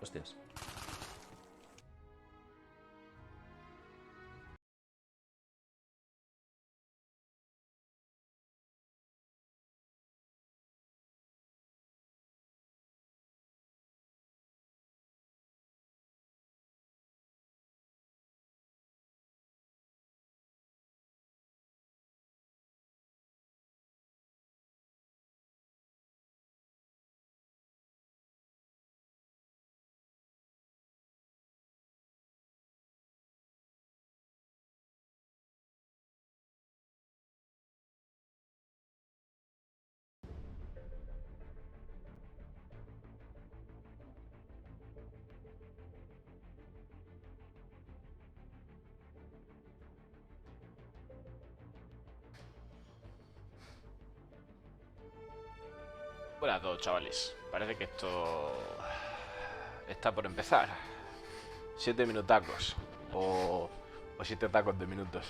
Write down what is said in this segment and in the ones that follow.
Hostias. Buenas a todos, chavales. Parece que esto está por empezar. 7 minutacos. O 7 tacos de minutos.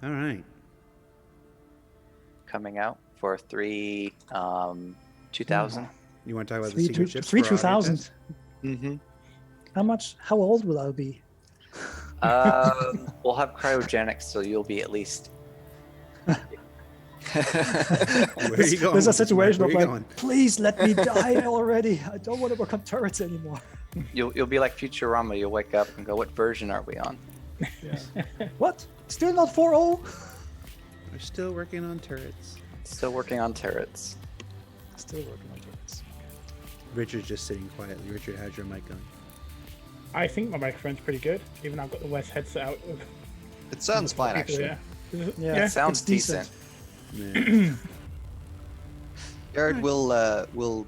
All right. Coming out for 2000. You want to talk about the Three secret ships? three for audiences? 2000. How old will I be? We'll have cryogenics, so you'll be at least Where are you going? There's a with this, Mike? situation Where of are you like, going? please let me die already. I don't want to work on turrets anymore. You'll be like Futurama. You'll wake up and go, "What version are we on?" Yeah. What? Still not 4.0? We're still working on turrets. Still working on turrets. Still working on turrets. Richard's just sitting quietly. Richard, how's your mic going? I think my microphone's pretty good, even though I've got the West headset out. It sounds fine, People, actually. yeah. Yeah, It sounds it's decent. decent. Yeah. Jared will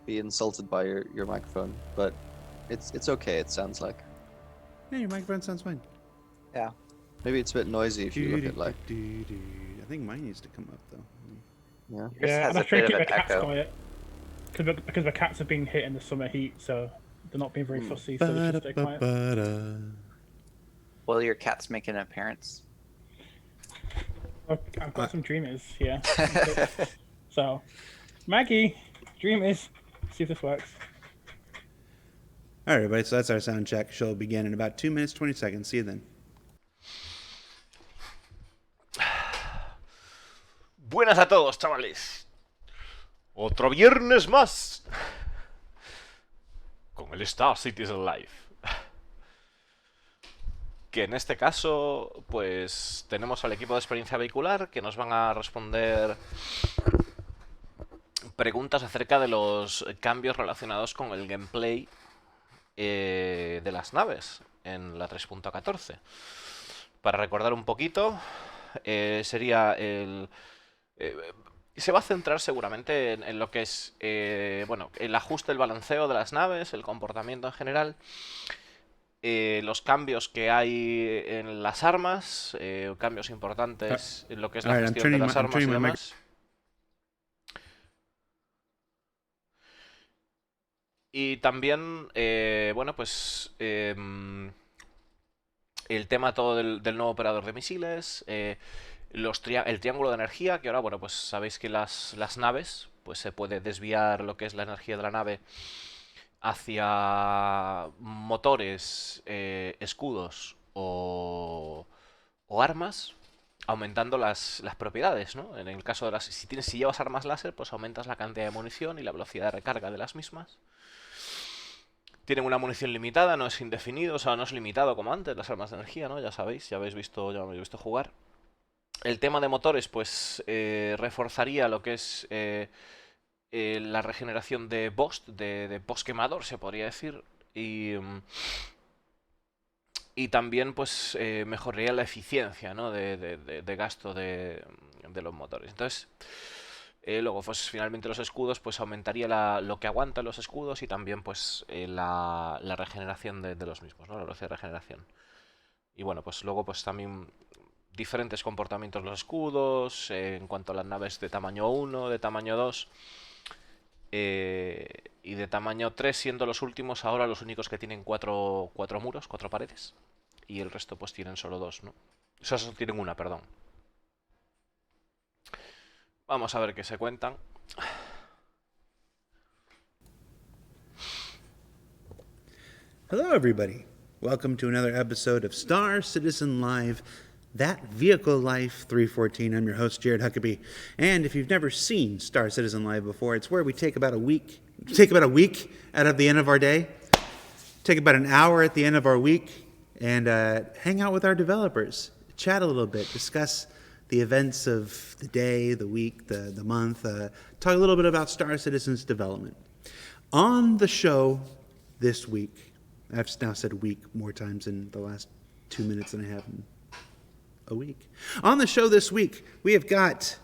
be insulted by your microphone, but it's okay. It sounds like Yeah, your microphone sounds fine. Yeah. maybe it's a bit noisy if you look at like I think mine needs to come up though. yeah. Yours Yeah, has and a I'm trying to bit keep of the an cats echo. quiet. Because the cats have been hit in the summer heat, so they're not being very fussy, so they should stay quiet. Ba-da-ba-ba-da. Will your cats make an appearance? I've got some dreamers, yeah. So, Maggie, dreamers, see if this works. All right, everybody. So that's our sound check. Show will begin in about 2 minutes, 20 seconds. See you then. Buenas a todos, chavales. Otro viernes más. Con el Star Citizen Live. Que en este caso, pues tenemos al equipo de experiencia vehicular que nos van a responder preguntas acerca de los cambios relacionados con el gameplay de las naves en la 3.14. Para recordar un poquito, sería el... se va a centrar seguramente en lo que es bueno, el ajuste, el balanceo de las naves, el comportamiento en general, los cambios que hay en las armas, cambios importantes en lo que es la gestión de las armas y demás. Y también, bueno, pues el tema todo del nuevo operador de misiles, el triángulo de energía, que ahora, bueno, pues sabéis que las naves, pues se puede desviar lo que es la energía de la nave hacia motores, escudos o armas, aumentando las propiedades, ¿no? En el caso de las... Si llevas armas láser, pues aumentas la cantidad de munición y la velocidad de recarga de las mismas. Tienen una munición limitada, no es indefinido, o sea, no es limitado como antes las armas de energía, ¿no? Ya sabéis, ya me habéis visto jugar. El tema de motores, pues reforzaría lo que es la regeneración de Bost, de Bost quemador, se podría decir. Y también, pues, mejoraría la eficiencia, ¿no? de gasto de los motores. Entonces, luego, pues, finalmente los escudos, pues, aumentaría lo que aguantan los escudos y también, pues, la regeneración de los mismos, ¿no? La velocidad de regeneración. Y bueno, pues luego, pues, también diferentes comportamientos los escudos, en cuanto a las naves de tamaño 1, de tamaño 2 y de tamaño 3, siendo los últimos ahora los únicos que tienen cuatro muros, 4 paredes, y el resto pues tienen solo 2, ¿no? O sea, solo tienen una, perdón. Vamos a ver qué se cuentan. Hello, everybody. Welcome to another episode of Star Citizen Live, That Vehicle Life 314. I'm your host, Jared Huckabee. And if you've never seen Star Citizen Live before, it's where we take about a week out of the end of our day, take about an hour at the end of our week, and hang out with our developers, chat a little bit, discuss the events of the day, the week, the month, talk a little bit about Star Citizen's development. On the show this week, I've now said week more times in the last 2 minutes than I have in a week. On the show this week, we have got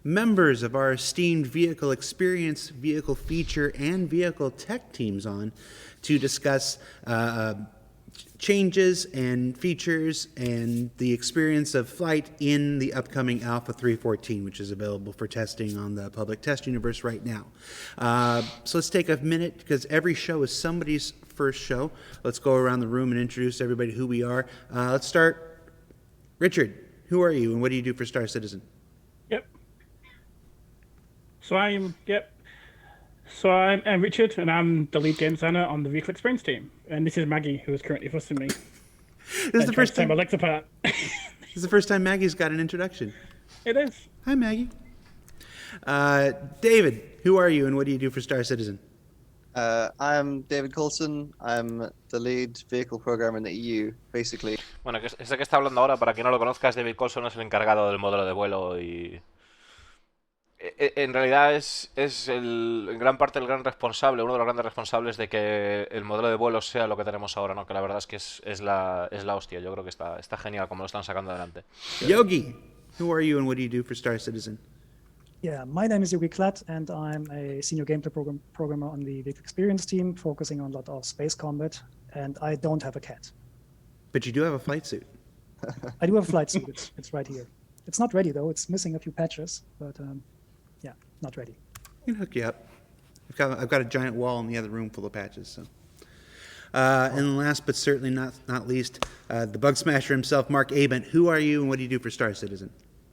members of our esteemed vehicle experience, vehicle feature, and vehicle tech teams on to discuss changes and features and the experience of flight in the upcoming Alpha 314, which is available for testing on the public test universe right now. So let's take a minute, because every show is somebody's first show. Let's go around the room and introduce everybody who we are. Let's start. Richard, who are you and what do you do for Star Citizen? So I'm Richard, and I'm the lead game designer on the vehicle experience team. And this is Maggie, who is currently fussing me. This is the first time. My legs apart. This is the first time Maggie's got an introduction. It is. Hi, Maggie. David, who are you and what do you do for Star Citizen? I'm David Coulson. I'm the lead vehicle programmer in the EU, basically. Bueno, este que está hablando ahora, para quien no lo conozca, es David Colson, es el encargado del modelo de vuelo y... En realidad es en gran parte el gran responsable, uno de los grandes responsables de que el modelo de vuelo sea lo que tenemos ahora, ¿no? Que la verdad es que es la hostia. Yo creo que está genial como lo están sacando adelante. Yogi, who are you and what do you do for Star Citizen? Yeah, my name is Yogi Klatt, and I'm a senior gameplay programmer on the Vehicle Experience team, focusing on a lot of space combat. And I don't have a cat. But you do have a flight suit. I do have a flight suit. It's right here. It's not ready though. It's missing a few patches, but yeah, not ready. I can hook you up. I've got a giant wall in the other room full of patches. So, and last but certainly not least, the bug smasher himself, Mark Abent. Who are you and what do you do for Star Citizen?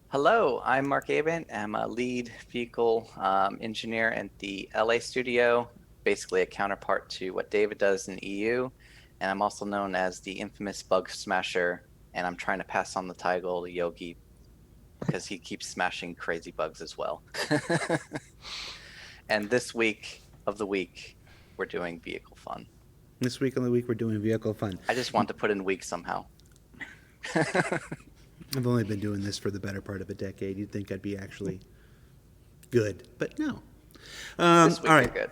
Hello, I'm Mark Abent. I'm a lead vehicle engineer at the LA studio, basically a counterpart to what David does in EU. And I'm also known as the infamous bug smasher. And I'm trying to pass on the title to Yogi because he keeps smashing crazy bugs as well. And this week of the week, we're doing vehicle fun. This week of the week, we're doing vehicle fun. I just want to put in week somehow. I've only been doing this for the better part of a decade. You'd think I'd be actually good, but no. This week all right. we're good.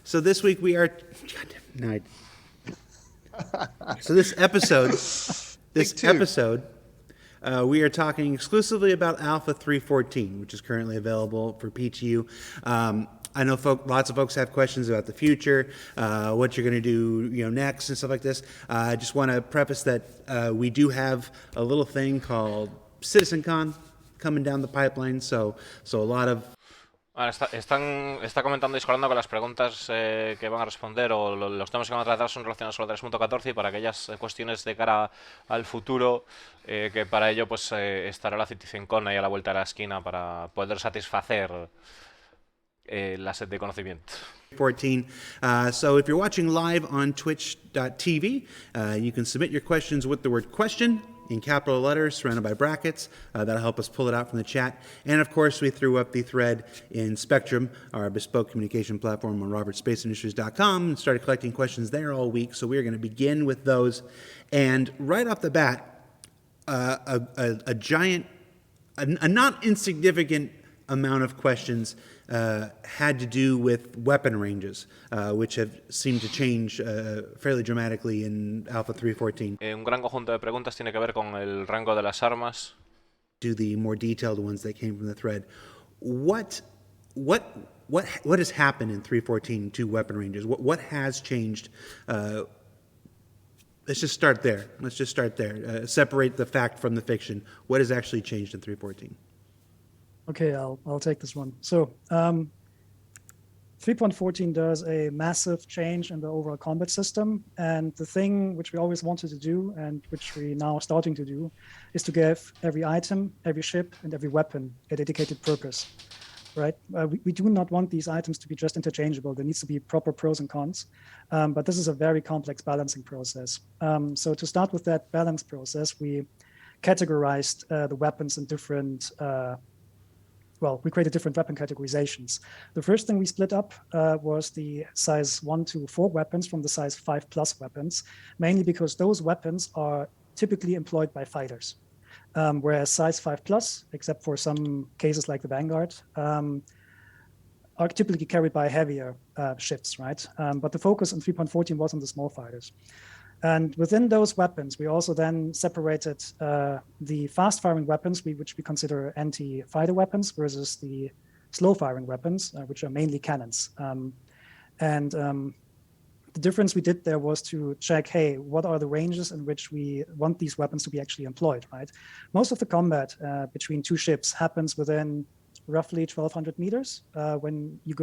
So this week we are. So this episode, we are talking exclusively about Alpha 314, which is currently available for PTU. I know lots of folks have questions about the future, what you're going to do, next and stuff like this. I just want to preface that we do have a little thing called CitizenCon coming down the pipeline, so a lot of... Está comentando Discordando que las preguntas que van a responder o los temas que van a tratar son relacionados con la 3.14 y para aquellas cuestiones de cara al futuro, que para ello pues estará la CitizenCon ahí a la vuelta de la esquina para poder satisfacer la sed de conocimiento. 14. So if you're watching live on twitch.tv, you can submit your questions with the word question in capital letters surrounded by brackets. That'll help us pull it out from the chat. And of course, we threw up the thread in Spectrum, our bespoke communication platform on robertspaceindustries.com, and started collecting questions there all week. So we're going to begin with those. And right off the bat, a giant, a not insignificant amount of questions had to do with weapon ranges, which have seemed to change fairly dramatically in Alpha 314. Un gran conjunto de preguntas tiene que ver con el rango de las armas. Do the more detailed ones that came from the thread. What has happened in 314 to weapon ranges? What has changed? Let's just start there. Separate the fact from the fiction. What has actually changed in 314? Okay, I'll take this one. So 3.14 does a massive change in the overall combat system. And the thing which we always wanted to do and which we now are starting to do is to give every item, every ship, and every weapon a dedicated purpose, right? We do not want these items to be just interchangeable. There needs to be proper pros and cons. But this is a very complex balancing process. So to start with that balance process, we categorized the weapons in different we created different weapon categorizations. The first thing we split up was the size 1 to 4 weapons from the size 5+ weapons, mainly because those weapons are typically employed by fighters, whereas size 5+, except for some cases like the Vanguard, are typically carried by heavier ships, right? But the focus on 3.14 was on the small fighters. And within those weapons, we also then separated the fast-firing weapons, which we consider anti-fighter weapons, versus the slow-firing weapons, which are mainly cannons. The difference we did there was to check, hey, what are the ranges in which we want these weapons to be actually employed, right? Most of the combat between two ships happens within roughly 1,200 meters when you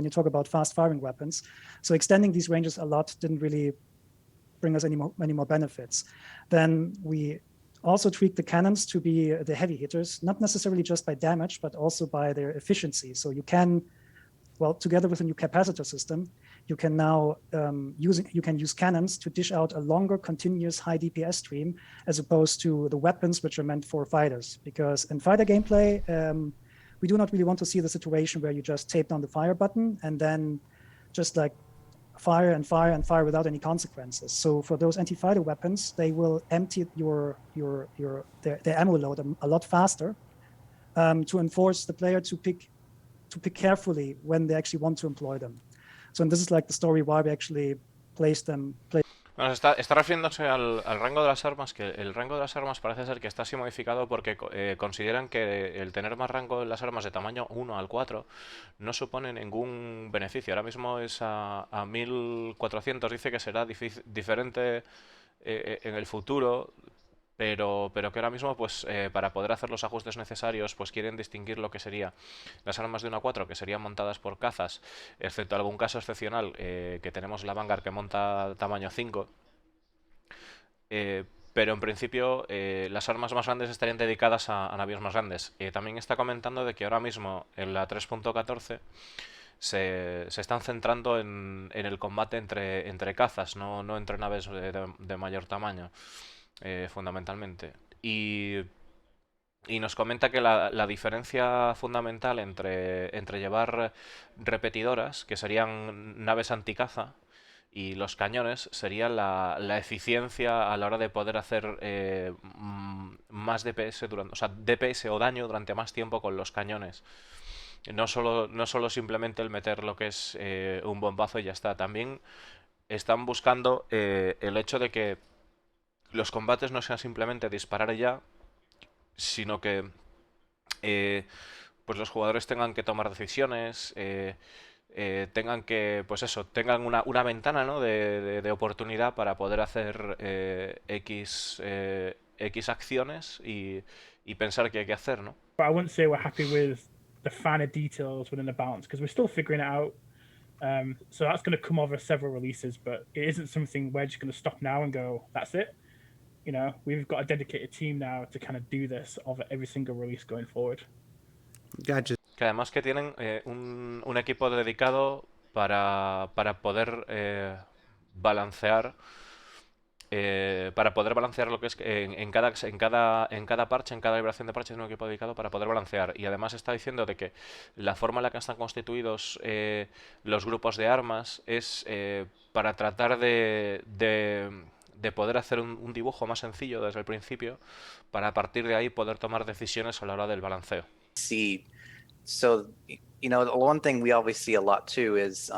talk about fast-firing weapons. So extending these ranges a lot didn't really bring us any more benefits. Then we also tweaked the cannons to be the heavy hitters, not necessarily just by damage, but also by their efficiency. So you can, together with a new capacitor system, you can now you can use cannons to dish out a longer, continuous high DPS stream, as opposed to the weapons which are meant for fighters. Because in fighter gameplay, we do not really want to see the situation where you just tape down the fire button and then just like fire and fire and fire without any consequences. So for those anti-fighter weapons, they will empty their ammo load a lot faster, to enforce the player to pick carefully when they actually want to employ them. So this is like the story why we actually place them. Bueno, está refiriéndose al rango de las armas, que el rango de las armas parece ser que está así modificado porque consideran que el tener más rango en las armas de tamaño 1 al 4 no supone ningún beneficio. Ahora mismo es a 1400, dice que será diferente en el futuro, pero que ahora mismo, pues para poder hacer los ajustes necesarios, pues quieren distinguir lo que sería las armas de 1 a 4, que serían montadas por cazas, excepto algún caso excepcional, que tenemos la Vanguard que monta tamaño 5. Pero en principio las armas más grandes estarían dedicadas a navíos más grandes. También está comentando de que ahora mismo en la 3.14 se están centrando en el combate entre cazas, no entre naves de mayor tamaño. Fundamentalmente. Y nos comenta que la diferencia fundamental entre llevar repetidoras, que serían naves anticaza, y los cañones sería la eficiencia a la hora de poder hacer más DPS o sea, DPS o daño durante más tiempo con los cañones. No solo simplemente el meter lo que es un bombazo y ya está. También están buscando el hecho de que los combates no sean simplemente disparar ya, sino que pues los jugadores tengan que tomar decisiones, tengan que, pues eso, tengan una ventana, ¿no?, de oportunidad para poder hacer X acciones y pensar qué hay que hacer, ¿no? But I wouldn't say we're happy with the finer details within the balance, because we're still figuring it out. So that's going to come over several releases, but it isn't something we're just going to stop now and go, that's it. You know, we've got a dedicated team now to kind of do this over every single release going forward. Gotcha. Que además que tienen un equipo dedicado para poder balancear lo que es en cada parche, en cada vibración de parche, es un equipo dedicado para poder balancear. Y además está diciendo de que la forma en la que están constituidos los grupos de armas es para tratar de poder hacer un dibujo más sencillo desde el principio, para a partir de ahí poder tomar decisiones a la hora del balanceo. See, so you know, the one thing we always see a lot too is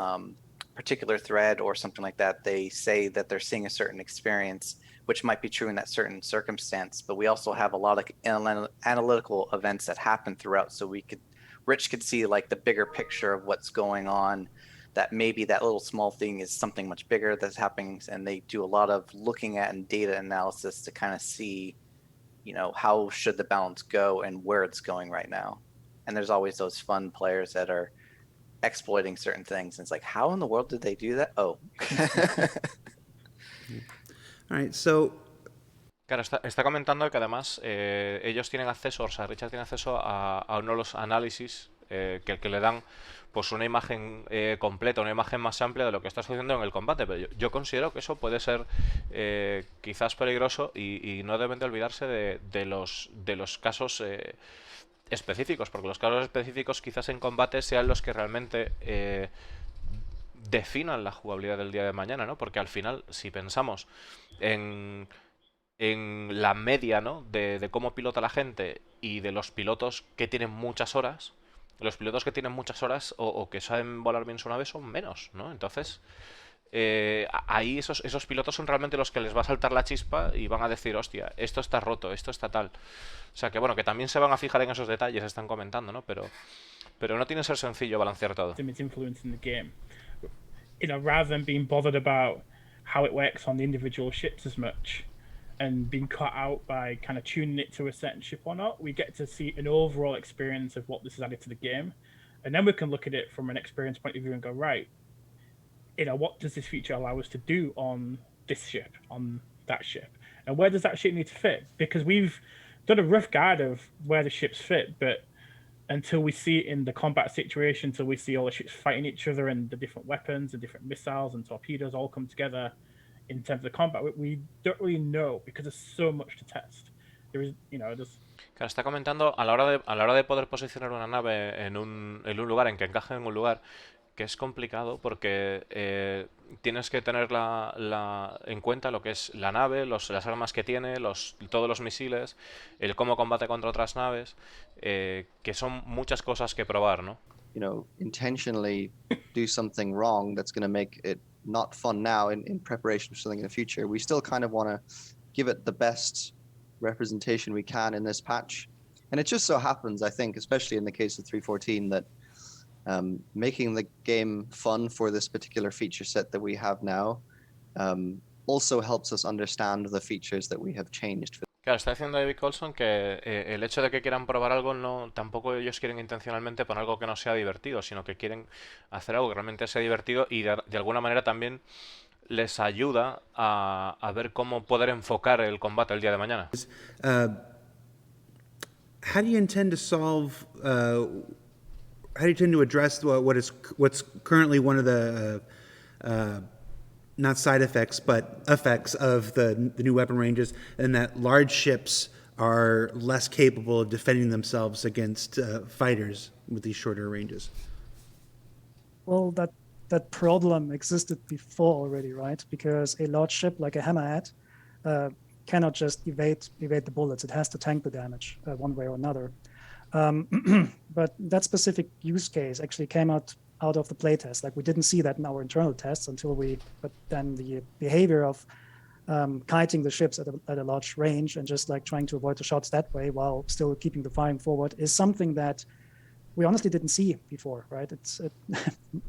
particular thread or something like that. They say that they're seeing a certain experience, which might be true in that certain circumstance, but we also have a lot of analytical events that happen throughout, so Rich could see like the bigger picture of what's going on, that maybe that little small thing is something much bigger that's happening, and they do a lot of looking at and data analysis to kind of see, you know, how should the balance go and where it's going right now. And there's always those fun players that are exploiting certain things, and it's like, how in the world did they do that? Oh. All right, so Claro, está comentando que además ellos tienen acceso, o sea, Richard tiene acceso a uno de los análisis que le dan pues una imagen completa, una imagen más amplia de lo que está sucediendo en el combate. Pero yo considero que eso puede ser quizás peligroso y no deben de olvidarse de los casos específicos, porque los casos específicos quizás en combate sean los que realmente definan la jugabilidad del día de mañana, ¿no? Porque al final, si pensamos en la media, ¿no?, de cómo pilota la gente y de los pilotos que tienen muchas horas, los pilotos que tienen muchas horas o que saben volar bien su nave son menos, ¿no? Entonces, ahí esos pilotos son realmente los que les va a saltar la chispa y van a decir, hostia, esto está roto, esto está tal. O sea que bueno, que también se van a fijar en esos detalles, están comentando, ¿no? Pero no tiene que ser sencillo balancear todo. Its influence in the game, you know, rather than being bothered about how it works on the individual ships as much and being caught out by kind of tuning it to a certain ship or not, we get to see an overall experience of what this has added to the game, and then we can look at it from an experience point of view and go, right, you know, what does this feature allow us to do on this ship, on that ship, and where does that ship need to fit? Because we've done a rough guide of where the ships fit, but until we see it in the combat situation, until we see all the ships fighting each other and the different weapons and different missiles and torpedoes all come together in terms of combat, we don't really know because there's so much to test. There is, there's Claro, está comentando a la hora de poder posicionar una nave en un lugar, en que encaje en un lugar, que es complicado porque tienes que tener en cuenta lo que es la nave, las armas que tiene, todos los misiles, el cómo combate contra otras naves, que son muchas cosas que probar, ¿no? Intentionally do something wrong that's going to make it not fun now in preparation for something in the future. We still kind of want to give it the best representation we can in this patch. And it just so happens, I think, especially in the case of 3.14, that making the game fun for this particular feature set that we have now also helps us understand the features that we have changed. Claro, está diciendo David Colson que el hecho de que quieran probar algo, tampoco ellos quieren intencionalmente poner algo que no sea divertido, sino que quieren hacer algo que realmente sea divertido y de alguna manera también les ayuda a ver cómo poder enfocar el combate el día de mañana. How do you intend to solve? How do you intend to address what's currently one of the not side effects, but effects of the new weapon ranges, and that large ships are less capable of defending themselves against fighters with these shorter ranges? Well, that problem existed before already, right? Because a large ship like a Hammerhead cannot just evade the bullets. It has to tank the damage one way or another. But that specific use case actually came out of the playtest. Like, we didn't see that in our internal tests but then the behavior of kiting the ships at a large range and just like trying to avoid the shots that way while still keeping the firing forward is something that we honestly didn't see before, right? It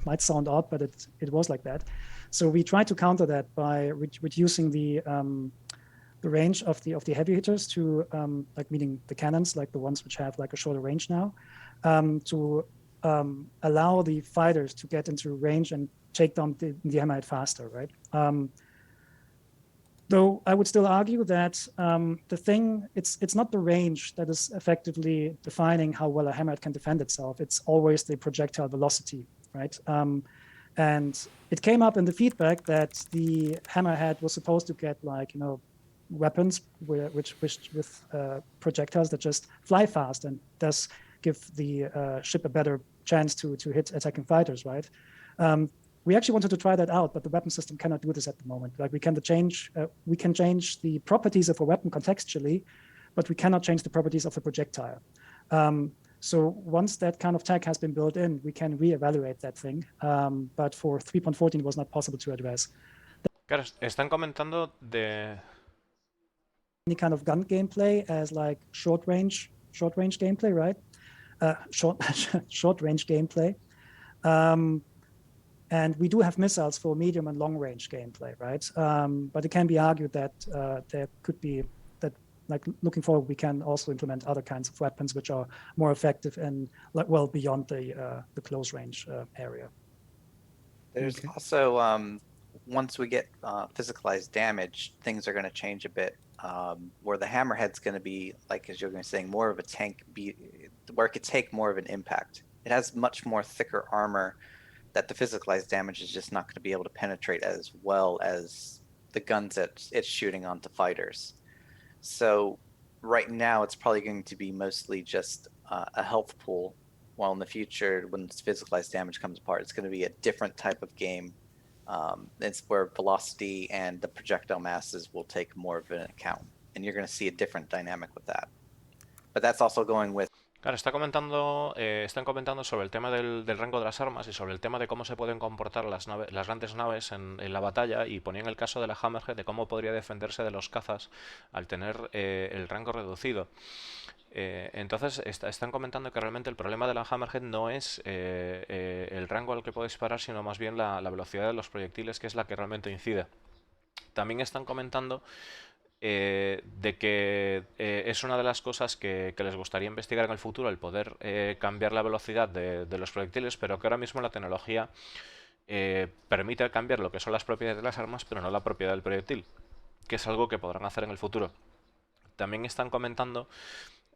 might sound odd, but it was like that. So we tried to counter that by reducing the range of the heavy hitters to like, meaning the cannons, like the ones which have like a shorter range now, to allow the fighters to get into range and take down the Hammerhead faster, right? Though I would still argue that the thing, it's not the range that is effectively defining how well a Hammerhead can defend itself. It's always the projectile velocity, right? And it came up in the feedback that the Hammerhead was supposed to get like, weapons which with projectiles that just fly fast and thus give the ship a better chance to hit attacking fighters, right? We actually wanted to try that out, but the weapon system cannot do this at the moment. Like, we can change the properties of a weapon contextually, but we cannot change the properties of the projectile. So once that kind of tag has been built in, we can reevaluate that thing. But for 3.14, it was not possible to address. Claro, están comentando de Any kind of gun gameplay as like short range gameplay, right? Short range gameplay. And we do have missiles for medium and long range gameplay, right? But it can be argued that there could be that, like, looking forward, we can also implement other kinds of weapons which are more effective and well beyond the close range area. There's also once we get physicalized damage, things are going to change a bit. Where the Hammerhead's going to be, like as you're going to saying, more of a tank, where it could take more of an impact. It has much more thicker armor that the physicalized damage is just not going to be able to penetrate as well as the guns that it's shooting onto fighters. So right now it's probably going to be mostly just a health pool, while in the future, when this physicalized damage comes apart, it's going to be a different type of game. It's where velocity and the projectile masses will take more of an account, and you're going to see a different dynamic with that. But that's also going with. Claro, están comentando sobre el tema del rango de las armas y sobre el tema de cómo se pueden comportar las grandes naves en la batalla, y ponían el caso de la Hammerhead, de cómo podría defenderse de los cazas al tener el rango reducido. Entonces están comentando que realmente el problema de la Hammerhead no es el rango al que puede disparar, sino más bien la velocidad de los proyectiles, que es la que realmente incide. También están comentando de que es una de las cosas que les gustaría investigar en el futuro, el poder cambiar la velocidad de los proyectiles, pero que ahora mismo la tecnología permite cambiar lo que son las propiedades de las armas, pero no la propiedad del proyectil, que es algo que podrán hacer en el futuro. También están comentando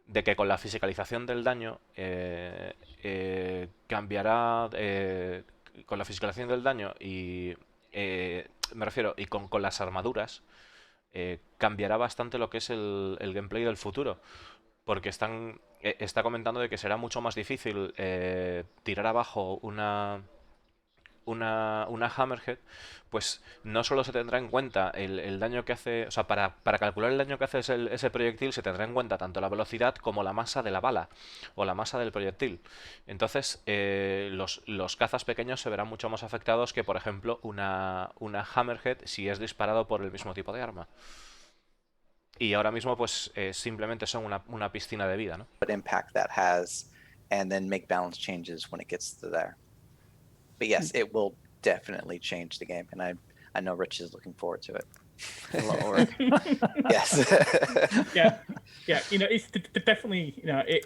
de que con la fiscalización del daño cambiará, con la fiscalización del daño y me refiero, y con las armaduras, cambiará bastante lo que es el gameplay del futuro. Porque está comentando de que será mucho más difícil tirar abajo una Hammerhead, pues no solo se tendrá en cuenta el daño que hace, o sea, para calcular el daño que hace ese proyectil se tendrá en cuenta tanto la velocidad como la masa de la bala o la masa del proyectil. Entonces, los cazas pequeños se verán mucho más afectados que, por ejemplo, una Hammerhead si es disparado por el mismo tipo de arma. Y ahora mismo, pues, simplemente son una piscina de vida, ¿no? What impact that has, and then make balance changes when it gets to there. But yes, it will definitely change the game, and I know Rich is looking forward to it. A lot of work. Yes. yeah, it's definitely, it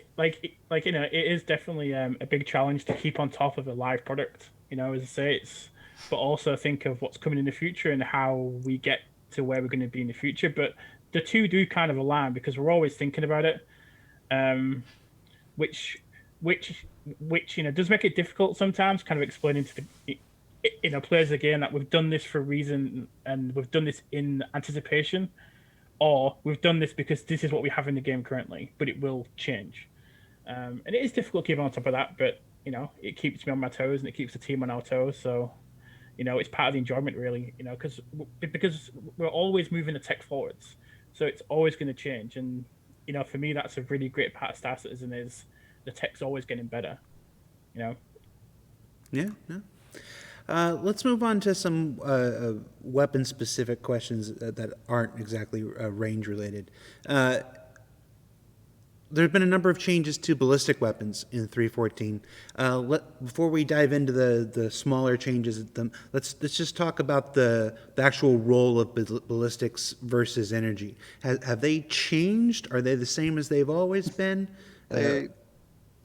is definitely a big challenge to keep on top of a live product. As I say, but also think of what's coming in the future and how we get to where we're going to be in the future. But the two do kind of align because we're always thinking about it, which does make it difficult sometimes, kind of explaining to the players again that we've done this for a reason and we've done this in anticipation, or we've done this because this is what we have in the game currently, but it will change. And it is difficult keeping on top of that, but it keeps me on my toes and it keeps the team on our toes. So it's part of the enjoyment, really. Because we're always moving the tech forwards, so it's always going to change. And for me, that's a really great part of Star Citizen is the tech's always getting better. Yeah. Let's move on to some weapon-specific questions that aren't exactly range-related. There have been a number of changes to ballistic weapons in 3.14. Before we dive into the smaller changes, let's just talk about the actual role of ballistics versus energy. Have they changed? Are they the same as they've always been?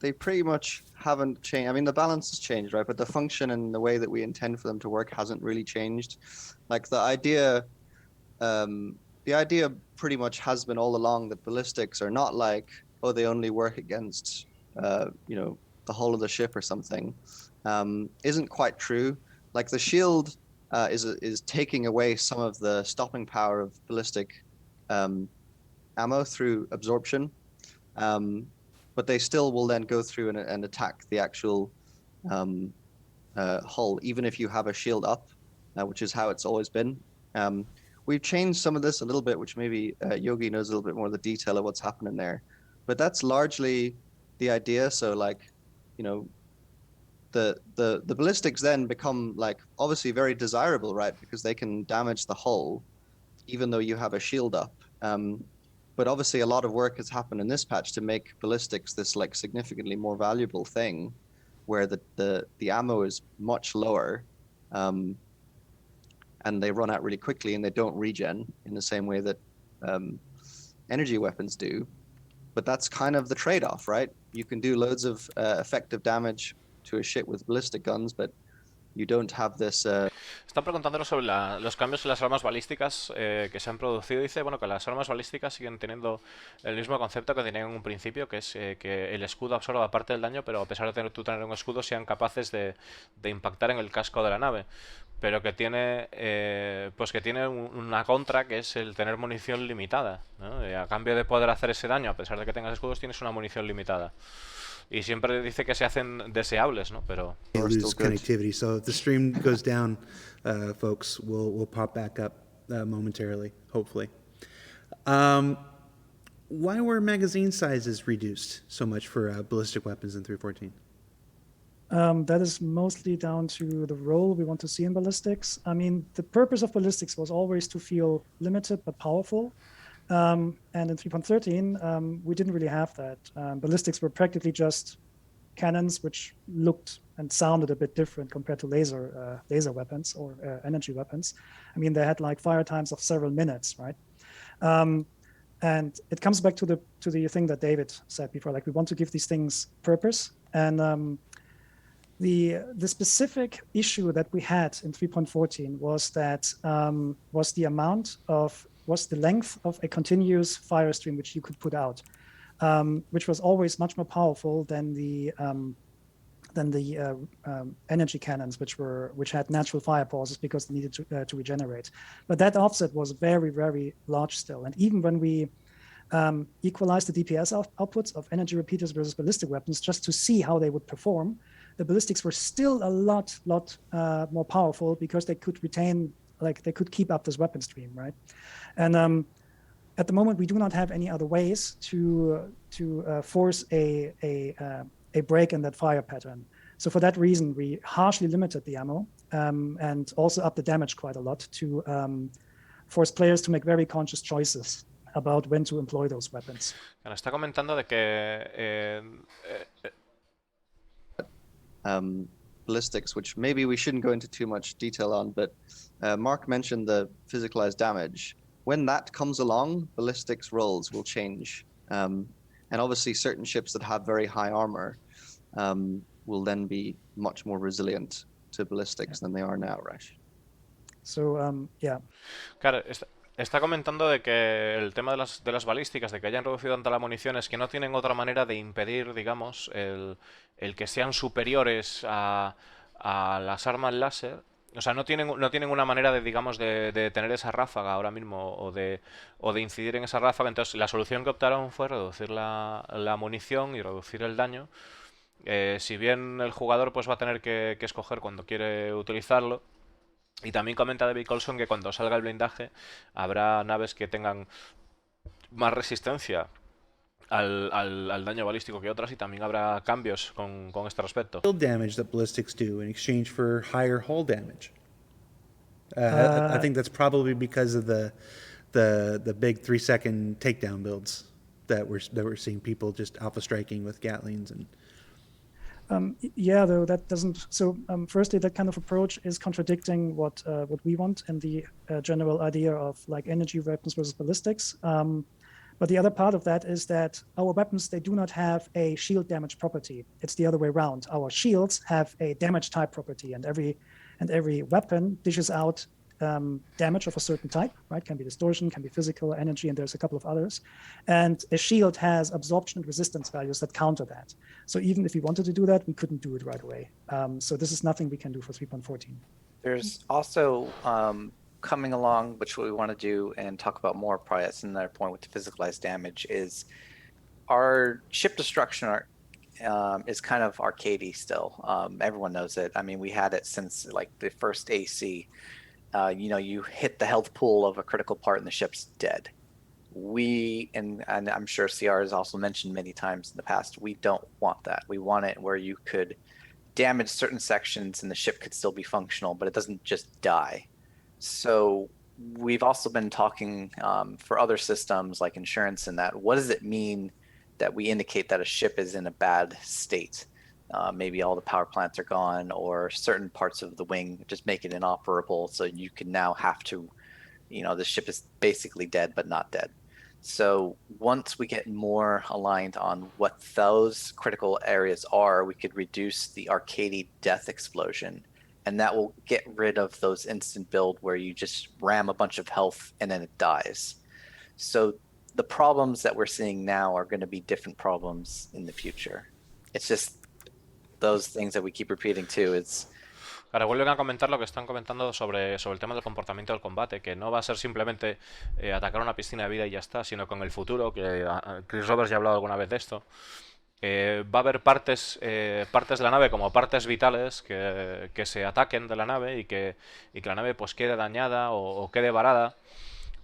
They pretty much haven't changed. I mean, the balance has changed, right? But the function and the way that we intend for them to work hasn't really changed. Like the idea pretty much has been all along that ballistics are not like, oh, they only work against, the hull of the ship or something. Isn't quite true. Like the shield is taking away some of the stopping power of ballistic ammo through absorption. But they still will then go through and attack the actual hull, even if you have a shield up, which is how it's always been. We've changed some of this a little bit, which maybe Yogi knows a little bit more of the detail of what's happening there. But that's largely the idea. So the ballistics then become obviously very desirable, right? Because they can damage the hull, even though you have a shield up. But obviously a lot of work has happened in this patch to make ballistics this significantly more valuable thing, where the ammo is much lower, and they run out really quickly and they don't regen in the same way that energy weapons do. But that's kind of the trade-off, right? You can do loads of effective damage to a ship with ballistic guns, but you don't have this. Están preguntándolo sobre los cambios en las armas balísticas que se han producido. Dice, que las armas balísticas siguen teniendo el mismo concepto que tenían en un principio, que es que el escudo absorba parte del daño, pero a pesar de tener un escudo, sean capaces de impactar en el casco de la nave. Pero que tiene una contra, que es el tener munición limitada, ¿no? A cambio de poder hacer ese daño, a pesar de que tengas escudos, tienes una munición limitada. Y siempre dice que se hacen deseables, ¿no? Pero lose connectivity. So if the stream goes down, folks, we'll pop back up momentarily, hopefully. Why were magazine sizes reduced so much for ballistic weapons in 3.14? That is mostly down to the role we want to see in ballistics. I mean, the purpose of ballistics was always to feel limited but powerful. And in 3.13, we didn't really have that. Ballistics were practically just cannons, which looked and sounded a bit different compared to laser weapons or energy weapons. I mean, they had fire times of several minutes, right? And it comes back to the thing that David said before. We want to give these things purpose. And the specific issue that we had in 3.14 was that was the length of a continuous fire stream which you could put out. which was always much more powerful than the energy cannons, which had natural fire pauses because they needed to regenerate. But that offset was very, very large still. And even when we equalized the DPS outputs of energy repeaters versus ballistic weapons just to see how they would perform, the ballistics were still a lot more powerful because they could retain, like they could keep up this weapon stream, right? And at the moment, we do not have any other ways to force a break in that fire pattern. So for that reason, we harshly limited the ammo and also upped the damage quite a lot to force players to make very conscious choices about when to employ those weapons. Claro, está comentando de que ballistics, which maybe we shouldn't go into too much detail on, but Mark mentioned the physicalized damage. When that comes along, ballistics rolls will change. And obviously certain ships that have very high armor will then be much more resilient to ballistics than they are now, Rash. So, yeah. Claro, está comentando de que el tema de las balísticas, de que hayan reducido tanto la munición, es que no tienen otra manera de impedir, digamos, el que sean superiores a las armas láser. O sea, no tienen una manera de, digamos, de tener esa ráfaga ahora mismo o de incidir en esa ráfaga. Entonces, la solución que optaron fue reducir la munición y reducir el daño. Si bien el jugador pues va a tener que escoger cuando quiere utilizarlo. Y también comenta David Colson que cuando salga el blindaje habrá naves que tengan más resistencia al daño balístico que otras y también habrá cambios con este respecto. Shield damage that ballistics do in exchange for higher hull damage. I think that's probably because of the big 3-second takedown builds that we're seeing people just alpha striking with Gatlings and. Yeah, though that doesn't. So, firstly, that kind of approach is contradicting what we want and the general idea of like energy weapons versus ballistics. But the other part of that is that our weapons, they do not have a shield damage property. It's the other way around. Our shields have a damage type property, and every weapon dishes out damage of a certain type, right? Can be distortion, can be physical, energy, and there's a couple of others. And a shield has absorption and resistance values that counter that. So even if we wanted to do that, we couldn't do it right away. So this is nothing we can do for 3.14. There's also coming along, which we want to do and talk about more, probably that's another point with the physicalized damage, is our ship destruction is kind of arcadey still. Everyone knows it. I mean, we had it since like the first AC. You hit the health pool of a critical part and the ship's dead. And I'm sure CR has also mentioned many times in the past, we don't want that. We want it where you could damage certain sections and the ship could still be functional, but it doesn't just die. So we've also been talking for other systems like insurance and that, what does it mean that we indicate that a ship is in a bad state? Maybe all the power plants are gone or certain parts of the wing just make it inoperable. So you can now have to, the ship is basically dead, but not dead. So once we get more aligned on what those critical areas are, we could reduce the arcadey death explosion. And that will get rid of those instant build where you just ram a bunch of health and then it dies. So the problems that we're seeing now are going to be different problems in the future. It's just those things that we keep repeating too. Ahora vuelven a comentar lo que están comentando sobre el tema del comportamiento del combate, que no va a ser simplemente atacar una piscina de vida y ya está, sino con el futuro, que Chris Roberts ya ha hablado alguna vez de esto. Va a haber partes de la nave como partes vitales que se ataquen de la nave y que la nave pues quede dañada o quede varada.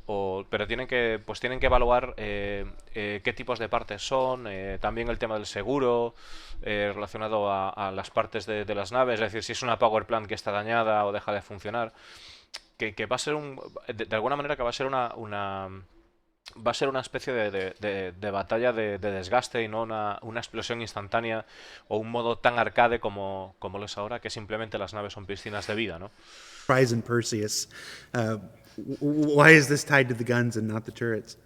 Pero tienen que evaluar qué tipos de partes son, también el tema del seguro relacionado a las partes de las naves, es decir, si es una power plant que está dañada o deja de funcionar, que va a ser de alguna manera que va a ser una especie de batalla de desgaste y no una explosión instantánea o un modo tan arcade como lo es ahora, que simplemente las naves son piscinas de vida, ¿no? Prize and Perseus. Why is this tied to the guns and not the turrets?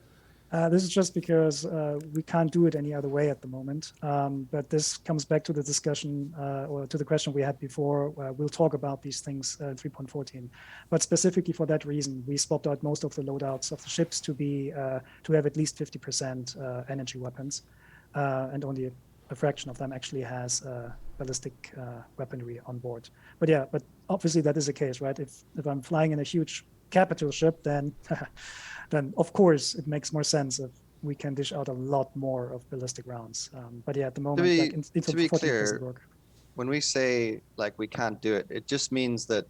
This is just because we can't do it any other way at the moment. But this comes back to the discussion or to the question we had before. We'll talk about these things in 3.14. But specifically for that reason, we swapped out most of the loadouts of the ships to have at least 50% energy weapons, and only a fraction of them actually has ballistic weaponry on board. But yeah, but obviously that is the case, right? If I'm flying in a huge capital ship, then of course it makes more sense if we can dish out a lot more of ballistic rounds. But yeah, at the moment, to be clear, doesn't work. When we say like we can't do it, it just means that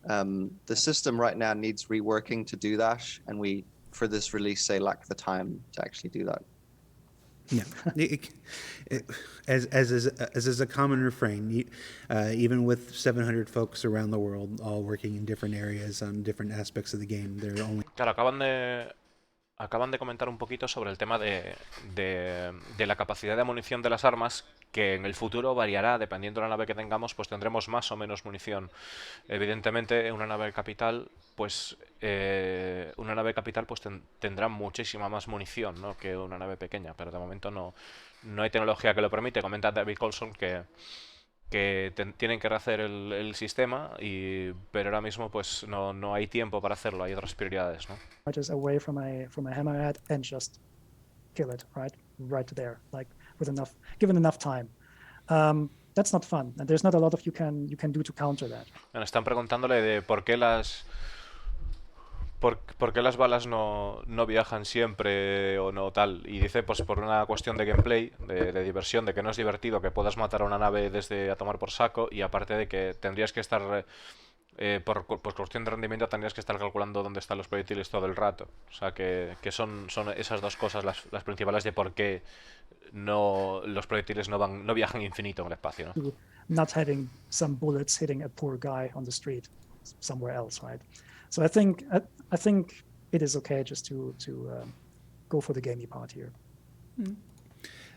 the system right now needs reworking to do that, and we, for this release, say lack the time to actually do that. Yeah, as is a common refrain, even with 700 folks around the world, all working in different areas on different aspects of the game, they're only. Claro, acaban de comentar un poquito sobre el tema de la capacidad de munición de las armas, que en el futuro variará dependiendo de la nave que tengamos, pues tendremos más o menos munición. Evidentemente, una nave capital, pues tendrá muchísima más munición, ¿no?, que una nave pequeña, pero de momento no hay tecnología que lo permite. Comenta David Colson que tienen que rehacer el sistema, pero ahora mismo pues no hay tiempo para hacerlo, hay otras prioridades, ¿no? Just away from a hammerhead and just kill it right there, like given enough time. That's not fun, and there's not a lot of you can do to counter that. Bueno, están preguntándole de por qué las balas no viajan siempre o no tal, y dice pues por una cuestión de gameplay, de diversión, de que no es divertido que puedas matar a una nave desde a tomar por saco, y aparte de que tendrías que estar por cuestión de rendimiento tendrías que estar calculando dónde están los proyectiles todo el rato. O sea que son esas dos cosas las principales de por qué los proyectiles no viajan infinito en el espacio, ¿no? Not having some bullets hitting a poor guy on the street somewhere else, right? So I think it is okay just to go for the gamey part here.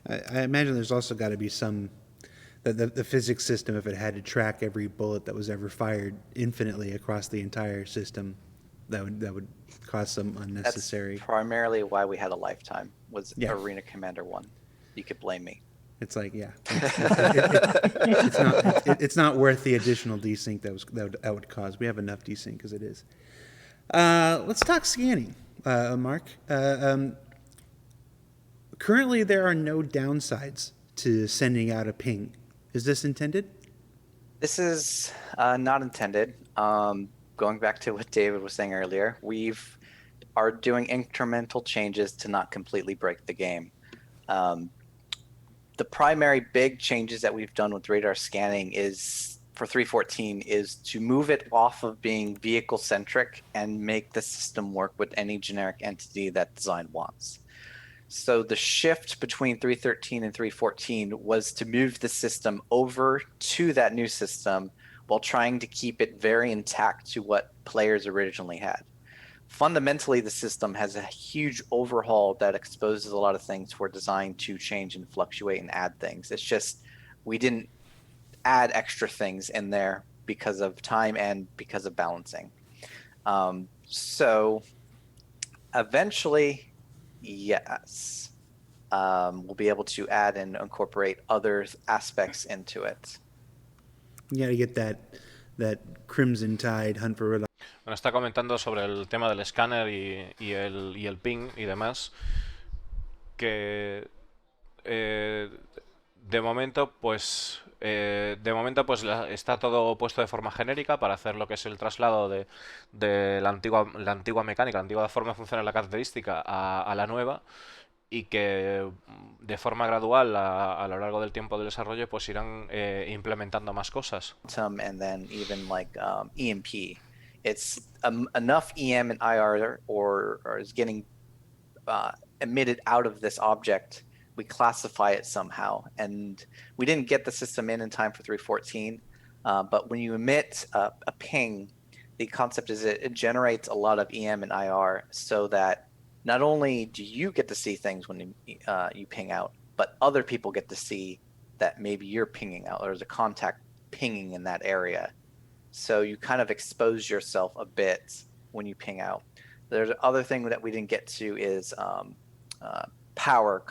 I imagine there's also got to be some the physics system, if it had to track every bullet that was ever fired infinitely across the entire system, that would cause some unnecessary. That's primarily why we had a lifetime, was Yeah. Arena Commander 1. You could blame me. It's like, yeah, it's not worth the additional desync that would cause. We have enough desync as it is. Let's talk scanning, Mark. Currently, there are no downsides to sending out a ping. Is this intended? This is not intended. Going back to what David was saying earlier, are doing incremental changes to not completely break the game. The primary big changes that we've done with radar scanning for 3.14 is to move it off of being vehicle centric and make the system work with any generic entity that design wants. So the shift between 3.13 and 3.14 was to move the system over to that new system while trying to keep it very intact to what players originally had. Fundamentally, the system has a huge overhaul that exposes a lot of things for design to change and fluctuate and add things. It's just we didn't add extra things in there because of time and because of balancing. So eventually, yes, we'll be able to add and incorporate other aspects into it. You got to get that Crimson Tide hunt for red. Bueno, está comentando sobre el tema del escáner y el ping y demás, que de momento pues está todo puesto de forma genérica para hacer lo que es el traslado de la antigua mecánica, la antigua forma de funcionar la característica a la nueva, y que de forma gradual a lo largo del tiempo del desarrollo pues irán implementando más cosas. And then even like EMP, it's enough EM and IR or is getting emitted out of this object. We classify it somehow, and we didn't get the system in time for 3.14. But when you emit a ping, the concept is it generates a lot of EM and IR, so that not only do you get to see things when you ping out, but other people get to see that maybe you're pinging out, or there's a contact pinging in that area. So you kind of expose yourself a bit when you ping out. There's other thing that we didn't get to is power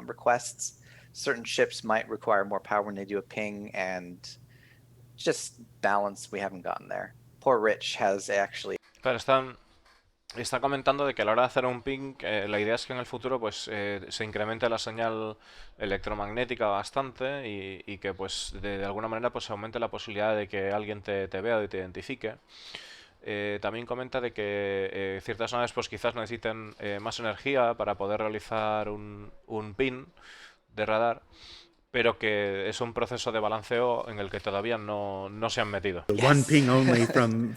requests. Certain ships might require more power when they do a ping, and just balance, we haven't gotten there. Poor Rich has actually. Claro, está comentando de que a la hora de hacer un ping, la idea es que en el futuro pues se incremente la señal electromagnética bastante y que pues de alguna manera pues aumente la posibilidad de que alguien te vea y te identifique. También comenta de que ciertas naves pues quizás necesiten más energía para poder realizar un pin de radar, pero que es un proceso de balanceo en el que todavía no se han metido. One ping only from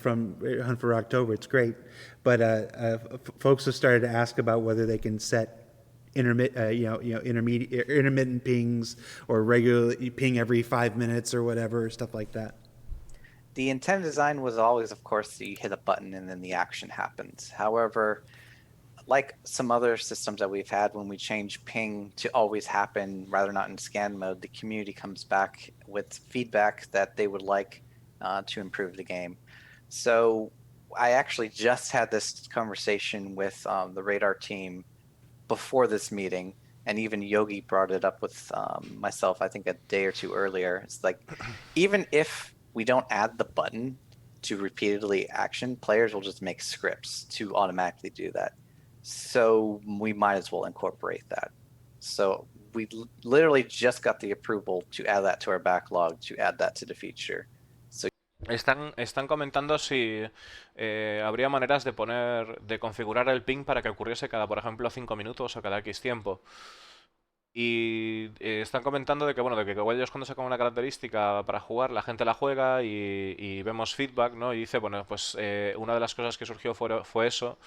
Hunt for October. It's great, but folks have started to ask about whether they can set intermittent pings or regularly ping every 5 minutes or whatever, stuff like that. The intended design was always, of course, that you hit a button and then the action happens. However, like some other systems that we've had, when we change ping to always happen rather not in scan mode, the community comes back with feedback that they would like to improve the game. So I actually just had this conversation with the radar team before this meeting, and even Yogi brought it up with myself, I think a day or two earlier. It's like, even if we don't add the button to repeatedly action, players will just make scripts to automatically do that. So we might as well incorporate that. So we literally just got the approval to add that to our backlog, to add that to the feature. So Están comentando si habría maneras de configurar el ping para que ocurriese cada, por ejemplo, 5 minutos o cada X tiempo. Y están comentando de que, bueno, de que ellos cuando sacan una característica para jugar, la gente la juega y vemos feedback, ¿no? Y dice, bueno, pues una de las cosas que surgió fue eso.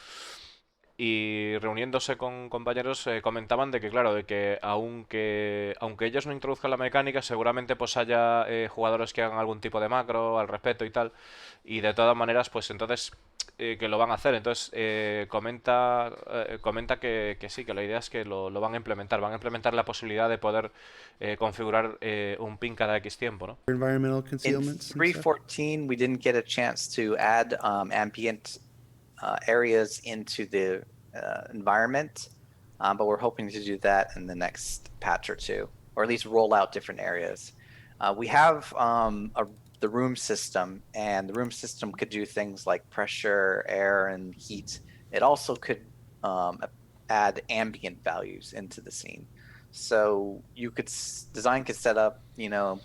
Y reuniéndose con compañeros comentaban de que, claro, de que aunque ellos no introduzcan la mecánica, seguramente pues haya jugadores que hagan algún tipo de macro al respecto y tal. Y de todas maneras, pues entonces que lo van a hacer. Entonces comenta que sí, que la idea es que lo van a implementar. Van a implementar la posibilidad de poder configurar un ping cada X tiempo, ¿no? Environmental in concealments. 3.14, we didn't get a chance to add ambient areas into the environment, but we're hoping to do that in the next patch or two, or at least roll out different areas. We have the room system, and the room system could do things like pressure, air, and heat. It also could add ambient values into the scene. So you could design could set up, a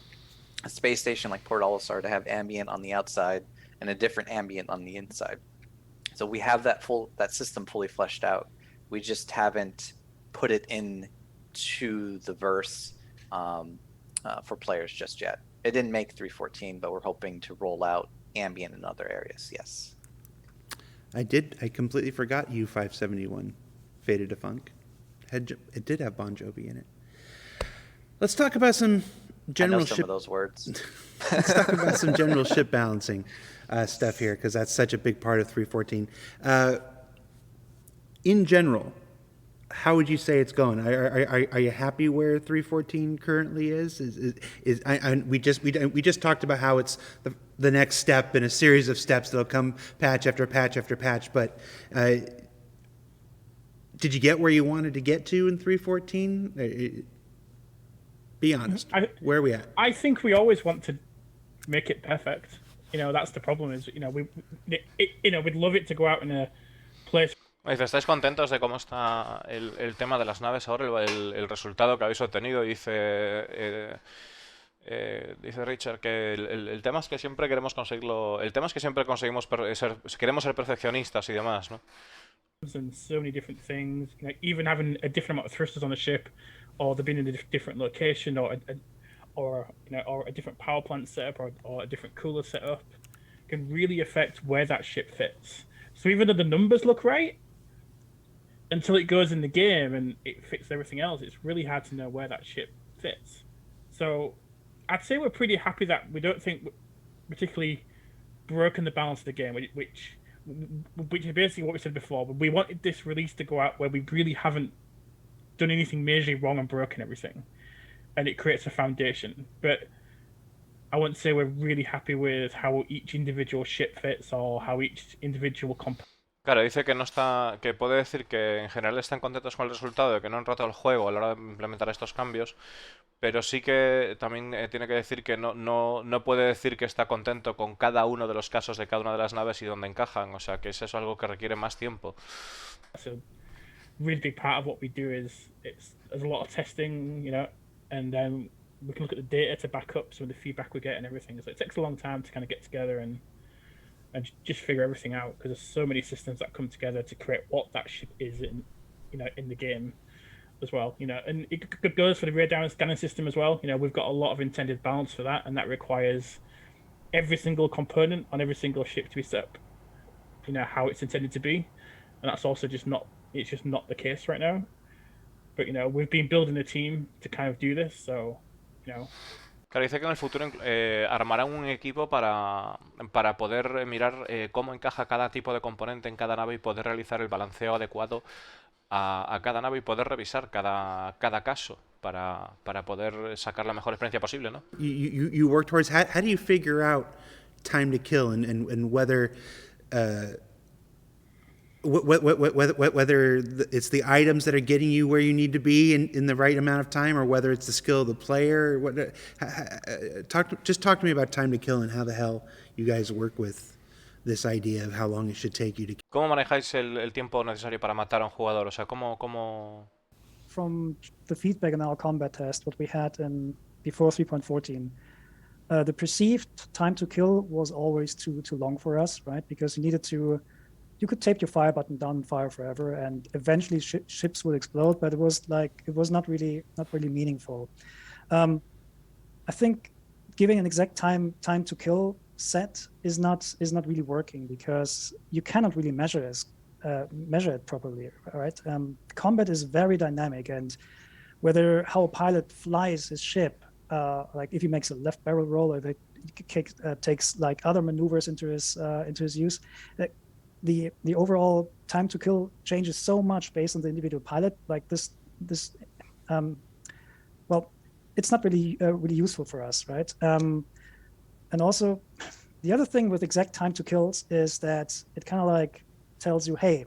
space station like Port Olisar to have ambient on the outside and a different ambient on the inside. So we have that system fully fleshed out. We just haven't put it in to the verse for players just yet. It didn't make 3.14, but we're hoping to roll out ambient in other areas. Yes. I completely forgot U571, Faded to Funk. It did have Bon Jovi in it. Let's talk about some general I know some of those words. Let's talk about some general ship balancing stuff here, because that's such a big part of 3.14. In general, how would you say it's going? Are you happy where 3.14 currently is? We just talked about how it's the next step in a series of steps that'll come patch after patch after patch. But did you get where you wanted to get to in 3.14? Be honest. Where are we at? I think we always want to make it perfect. That's the problem. Is we'd love it to go out in a place. Dice, ¿estáis contentos de cómo está el tema de las naves ahora, el resultado que habéis obtenido? Dice Richard que el tema es que siempre queremos conseguirlo. El tema es que siempre conseguimos queremos ser perfeccionistas y demás, ¿no? And so many different things, even having a different amount of thrusters on the ship, or they've been in a different location, or a different power plant setup, or a different cooler setup, can really affect where that ship fits. So even though the numbers look right, until it goes in the game and it fits everything else, it's really hard to know where that ship fits. So I'd say we're pretty happy that we don't think particularly broken the balance of the game, which is basically what we said before. We wanted this release to go out where we really haven't done anything majorly wrong and broken everything, and it creates a foundation. But I wouldn't say we're really happy with how each individual ship fits or how each individual Claro, dice que no está, que puede decir que en general están contentos con el resultado, de que no han roto el juego a la hora de implementar estos cambios, pero sí que también tiene que decir que no puede decir que está contento con cada uno de los casos de cada una de las naves y dónde encajan, o sea que es eso algo que requiere más tiempo. That's a really big part of what we do. There's a lot of testing, and we can look at the data to back up some of the feedback we get and everything. So it takes a long time to kind of get together and just figure everything out, because there's so many systems that come together to create what that ship is in the game as well. And it goes for the rear down scanning system as well. We've got a lot of intended balance for that, and that requires every single component on every single ship to be set up, how it's intended to be, and that's also just not the case right now. But we've been building a team to kind of do this, so Claro, dice que en el futuro armarán un equipo para poder mirar cómo encaja cada tipo de componente en cada nave y poder realizar el balanceo adecuado a cada nave y poder revisar cada caso para poder sacar la mejor experiencia posible, ¿no? You work towards, how do you figure out time to kill and whether whether it's the items that are getting you where you need to be in the right amount of time, or whether it's the skill of the player? Talk to me about time to kill and how the hell you guys work with this idea of how long it should take you to kill. ¿Cómo manejáis el tiempo necesario para matar a un jugador? O sea, ¿cómo... From the feedback in our combat test, what we had before 3.14, the perceived time to kill was always too long for us, right? Because you could tape your fire button down and fire forever, and eventually ships will explode. But it was not really meaningful. I think giving an exact time to kill set is not really working, because you cannot really measure it properly, right? Combat is very dynamic, and how a pilot flies his ship, like if he makes a left barrel roll, or if he takes like other maneuvers into his use, the overall time to kill changes so much based on the individual pilot. Like this well, it's not really useful for us, right? And also, the other thing with exact time to kills is that it kind of like tells you, hey,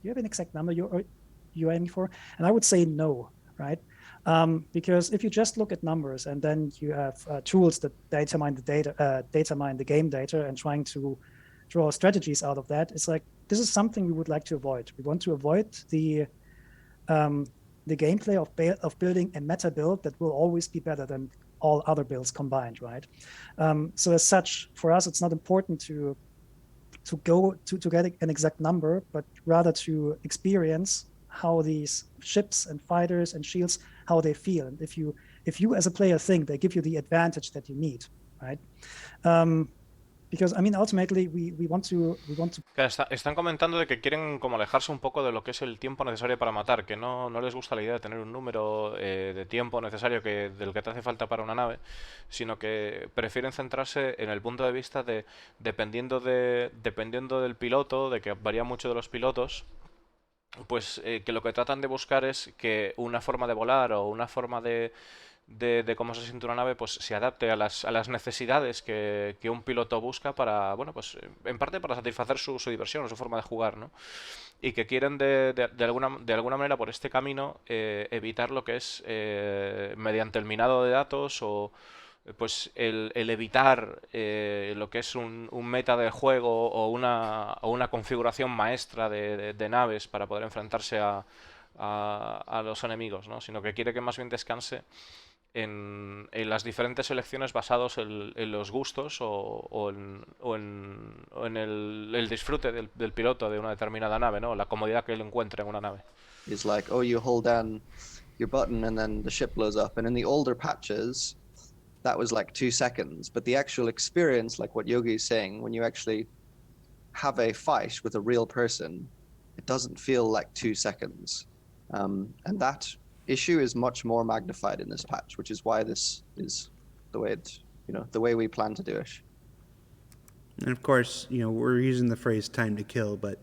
you have an exact number you're aiming for? And I would say no, right? Because if you just look at numbers and then you have tools that data mine the game data and trying to draw strategies out of that, it's like, this is something we would like to avoid. We want to avoid the gameplay of building a meta build that will always be better than all other builds combined, right? So as such, for us, it's not important to get an exact number, but rather to experience how these ships and fighters and shields, how they feel. And if you as a player think they give you the advantage that you need, right? Because I mean, ultimately, we want to. Claro, están comentando de que quieren como alejarse un poco de lo que es el tiempo necesario para matar, que no les gusta la idea de tener un número de tiempo necesario del que te hace falta para una nave, sino que prefieren centrarse en el punto de vista de dependiendo del piloto, de que varía mucho de los pilotos, pues que lo que tratan de buscar es que una forma de volar o una forma de cómo se siente una nave pues se adapte a las necesidades que un piloto busca para, bueno, pues en parte para satisfacer su diversión o su forma de jugar, ¿no? Y que quieren de alguna manera por este camino evitar lo que es mediante el minado de datos o pues el evitar lo que es un meta de juego o una configuración maestra de naves para poder enfrentarse a los enemigos, ¿no? Sino que quiere que más bien descanse en las diferentes selecciones basados en los gustos o en el disfrute del piloto de una determinada nave, ¿no? La comodidad que él encuentre en una nave. It's like, oh, you hold down your button and then the ship blows up. And in the older patches, that was like 2 seconds. But the actual experience, like what Yogi is saying, when you actually have a fight with a real person, it doesn't feel like 2 seconds. And that issue is much more magnified in this patch, which is why this is the way we plan to do it. And of course, we're using the phrase time to kill, but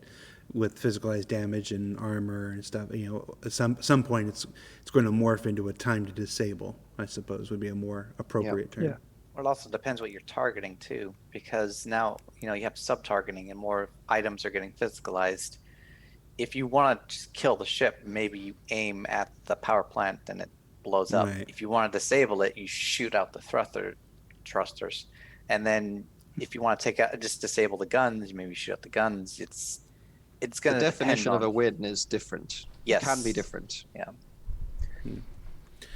with physicalized damage and armor and stuff, at some point it's going to morph into a time to disable, I suppose would be a more appropriate term. Yeah. Well, it also depends what you're targeting too, because now, you have sub-targeting and more items are getting physicalized. if you want to just kill the ship, maybe you aim at the power plant and it blows up. Right. If you want to disable it, you shoot out the thrusters, and then if you want to take out, just disable the guns, you maybe shoot out the guns. It's The going to definition depend of a on. win is different. Yes. It can be different. Yeah.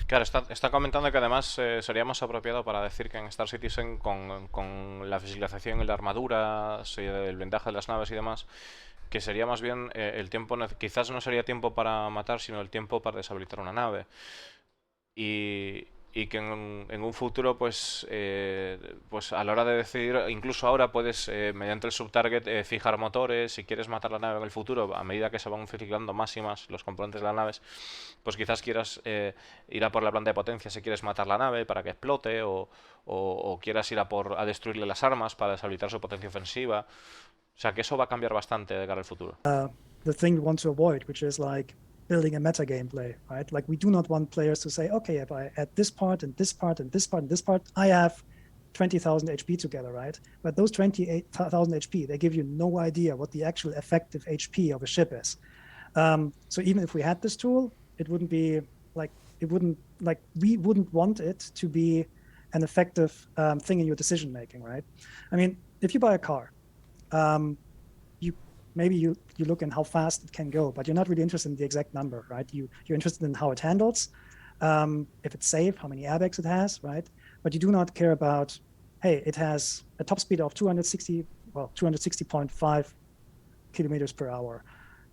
Claro, está comentando que además sería más apropiado para decir que en Star Citizen, con la visualización y la armadura, el blindaje de las naves y demás, que sería más bien el tiempo, quizás no sería tiempo para matar, sino el tiempo para deshabilitar una nave. Y que en un futuro, pues a la hora de decidir, incluso ahora puedes, mediante el subtarget, fijar motores. Si quieres matar la nave en el futuro, a medida que se van filtrando más y más los componentes de las naves, pues quizás quieras ir a por la planta de potencia si quieres matar la nave para que explote, o quieras ir a destruirle las armas para deshabilitar su potencia ofensiva. O sea que eso va a cambiar bastante de cara al futuro. The thing we want to avoid, which is like building a meta gameplay, right? Like we do not want players to say, okay, if I add this part and this part and this part and this part, I have 20,000 HP together, right? But those 28,000 HP, they give you no idea what the actual effective HP of a ship is. So even if we had this tool, it wouldn't be like, we wouldn't want it to be an effective thing in your decision making, right? I mean, if you buy a car, maybe you look in how fast it can go, but you're not really interested in the exact number, right? You're interested in how it handles, if it's safe, how many airbags it has, right? But you do not care about, hey, it has a top speed of 260.5 kilometers per hour.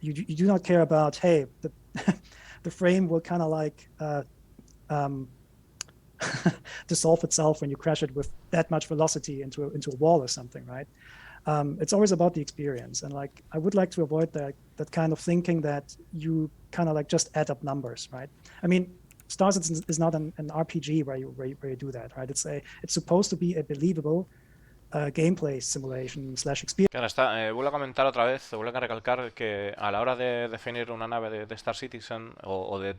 You do not care about, hey, the frame will kind of like dissolve itself when you crash it with that much velocity into a wall or something, right? It's always about the experience, and like I would like to avoid that kind of thinking that you kind of like just add up numbers, right? I mean, Star Citizen is not an RPG where you do that, right? It's supposed to be a believable gameplay simulation / experience. Claro, vuelvo a comentar otra vez, vuelvo a recalcar que a la hora de definir una nave de Star Citizen o de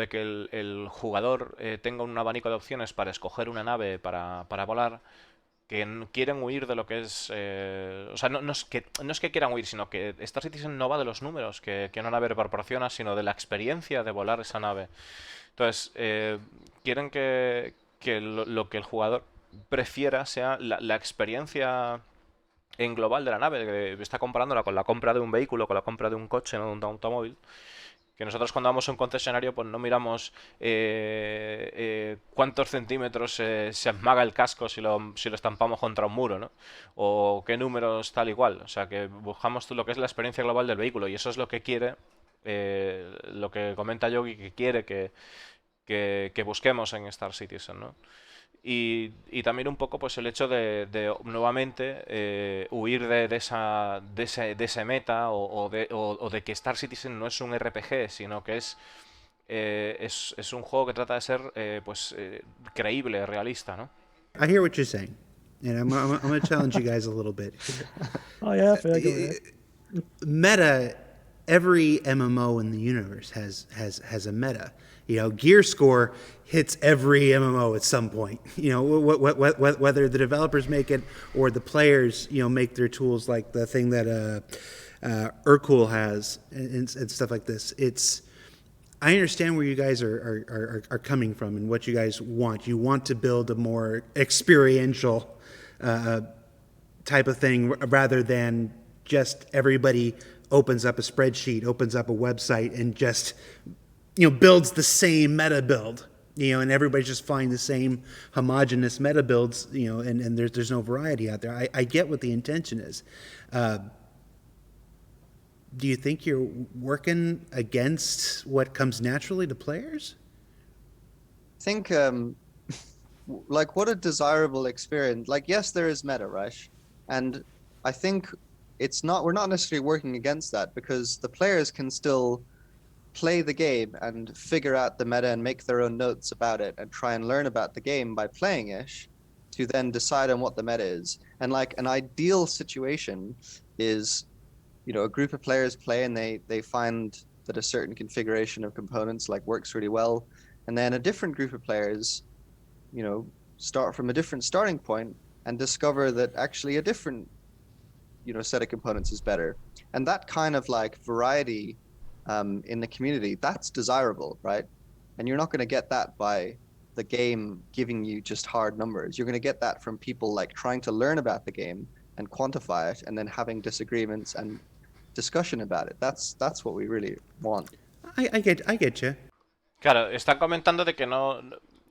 que el jugador tenga un abanico de opciones para escoger una nave para volar, que quieren huir de lo que es... o sea, no es que quieran huir, sino que Star Citizen no va de los números que una nave proporciona, sino de la experiencia de volar esa nave. Entonces, quieren que lo que el jugador prefiera sea la experiencia en global de la nave, que está comparándola con la compra de un vehículo, con la compra de un coche, no de un automóvil. Que nosotros cuando vamos a un concesionario pues no miramos cuántos centímetros se esmaga el casco si lo estampamos contra un muro, ¿no? O qué números tal y cual. O sea, que buscamos lo que es la experiencia global del vehículo, y eso es lo que quiere, lo que comenta Yogi, que quiere que busquemos en Star Citizen, ¿no? Y también un poco pues el hecho de nuevamente huir de ese meta, o de que Star Citizen no es un RPG, sino que es un juego que trata de ser creíble, realista, ¿no? I hear what you're saying, and I'm going to challenge you guys a little bit. Oh yeah, fair go ahead. Meta, every MMO in the universe has a meta. You know, Gear Score hits every MMO at some point. You know, whether the developers make it or the players, you know, make their tools, like the thing that Urkul has and stuff like this. I understand where you guys are coming from and what you guys want. You want to build a more experiential type of thing rather than just everybody opens up a spreadsheet, opens up a website, and just, you know, builds the same meta build, you know, and everybody's just flying the same homogenous meta builds, you know, and there's no variety out there. I get what the intention is. Do you think you're working against what comes naturally to players? I think, like, what a desirable experience. Like, yes, there is meta, right? And I think we're not necessarily working against that, because the players can still play the game and figure out the meta and make their own notes about it and try and learn about the game by playing it to then decide on what the meta is. And like an ideal situation is, you know, a group of players play and they find that a certain configuration of components like works really well, and then a different group of players, you know, start from a different starting point and discover that actually a different set of components is better. And that kind of like variety in the community, that's desirable, right? And you're not going to get that by the game giving you just hard numbers. You're going to get that from people like trying to learn about the game and quantify it, and then having disagreements and discussion about it. That's what we really want. I get you. Claro, están comentando de que no...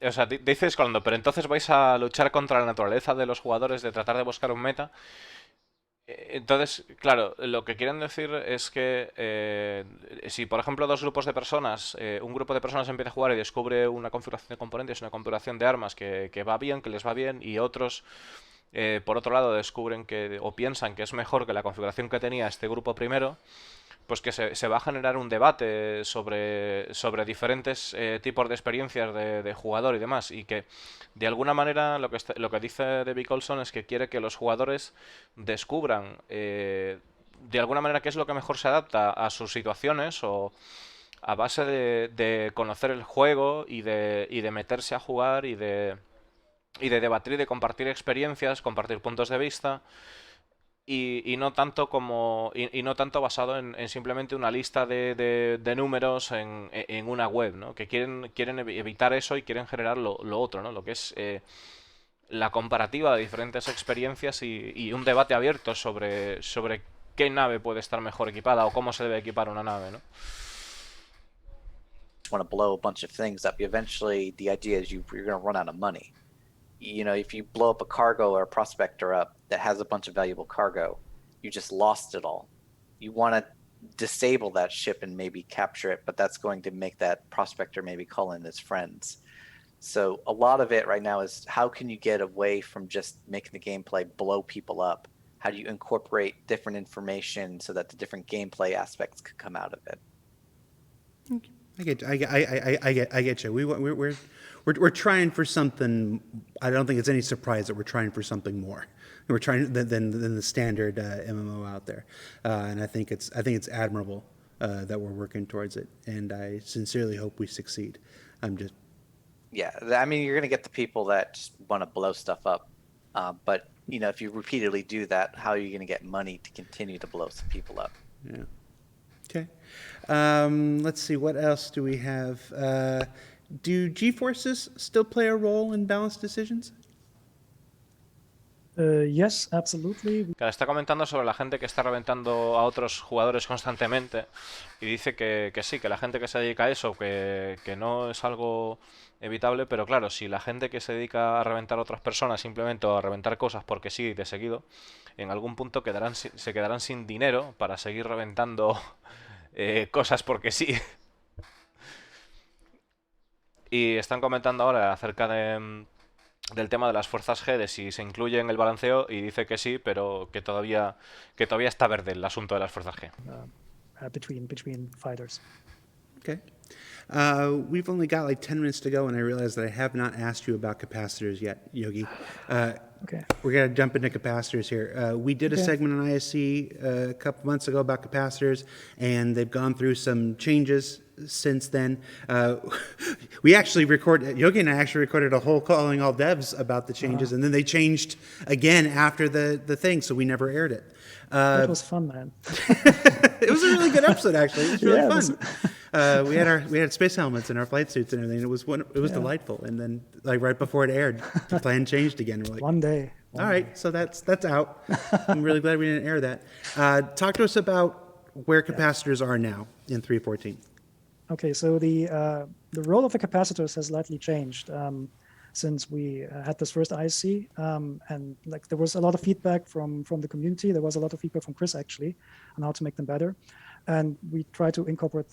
O sea, dices cuando, pero entonces vais a luchar contra la naturaleza de los jugadores de tratar de buscar un meta. Entonces, claro, lo que quieren decir es que si, por ejemplo, dos grupos de personas, un grupo de personas empieza a jugar y descubre una configuración de componentes, una configuración de armas que va bien, que les va bien, y otros, por otro lado, descubren o piensan que es mejor que la configuración que tenía este grupo primero, pues que se va a generar un debate sobre diferentes tipos de experiencias de jugador y demás, y que de alguna manera lo que dice Debbie Colson es que quiere que los jugadores descubran de alguna manera qué es lo que mejor se adapta a sus situaciones, o a base de conocer el juego y de meterse a jugar y de debatir y de compartir experiencias, compartir puntos de vista. Y no tanto y no tanto basado en simplemente una lista de números en una web, ¿no? Que quieren evitar eso y quieren generar lo otro, ¿no? Lo que es la comparativa de diferentes experiencias y un debate abierto sobre qué nave puede estar mejor equipada o cómo se debe equipar una nave, ¿no? Want to blow a bunch of things up. Eventually, the idea is you're going to run out of money. If you blow up a cargo or a prospector up that has a bunch of valuable cargo, you just lost it all. You want to disable that ship and maybe capture it, but that's going to make that prospector maybe call in his friends. So a lot of it right now is how can you get away from just making the gameplay blow people up? How do you incorporate different information so that the different gameplay aspects could come out of it? I get you. We're trying for something. I don't think it's any surprise that we're trying for something more. We're trying than the standard MMO out there, and I think it's admirable that we're working towards it, and I sincerely hope we succeed. Yeah, I mean, you're going to get the people that just want to blow stuff up, but if you repeatedly do that, how are you going to get money to continue to blow some people up? Yeah. Okay. Let's see. What else do we have? Do G-forces still play a role in balanced decisions? Yes, absolutely. Claro, está comentando sobre la gente que está reventando a otros jugadores constantemente y dice que sí, que la gente que se dedica a eso, que no es algo evitable, pero claro, si la gente que se dedica a reventar a otras personas simplemente o a reventar cosas porque sí, de seguido, en algún punto se quedarán sin dinero para seguir reventando cosas porque sí. Y están comentando ahora acerca del tema de las fuerzas G, de si se incluye en el balanceo, y dice que sí, pero que todavía está verde el asunto de las fuerzas G. Between fighters. Okay. We've only got like 10 minutes to go, and I realize that I have not asked you about capacitors yet, Yogi. Okay. We're going to jump into capacitors here. We did a segment on ISC a couple months ago about capacitors, and they've gone through some changes since then. Yogi and I actually recorded a whole calling all devs about the changes, and then they changed again after the thing, so we never aired it. That was fun, man. It was a really good episode, actually. It was really fun. We had space helmets and our flight suits and everything. It was delightful. And then, like right before it aired, the plan changed again. We're like, one day. All right, so that's out. I'm really glad we didn't air that. Talk to us about where capacitors are now in 3.14. Okay, so the role of the capacitors has slightly changed since we had this first ISC, and like there was a lot of feedback from the community. There was a lot of feedback from Chris actually on how to make them better, and we try to incorporate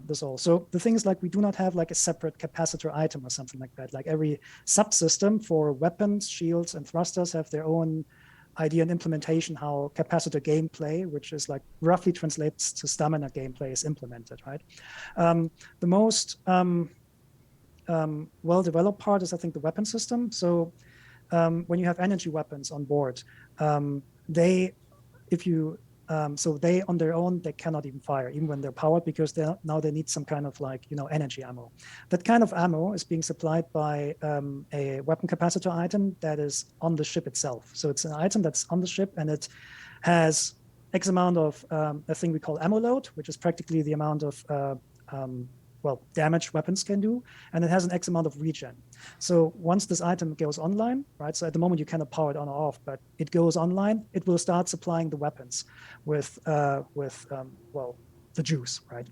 this all. So the thing is, like, we do not have like a separate capacitor item or something like that. Like every subsystem for weapons, shields, and thrusters have their own idea and implementation how capacitor gameplay, which is like roughly translates to stamina gameplay, is implemented, right? The most well-developed part is, I think, the weapon system. So when you have energy weapons on board, they on their own, they cannot even fire, even when they're powered, because they need some kind of like, energy ammo. That kind of ammo is being supplied by a weapon capacitor item that is on the ship itself. So it's an item that's on the ship, and it has X amount of a thing we call ammo load, which is practically the amount of damage weapons can do, and it has an X amount of regen. So once this item goes online, right? So at the moment you cannot power it on or off, but it goes online, it will start supplying the weapons with the juice, right?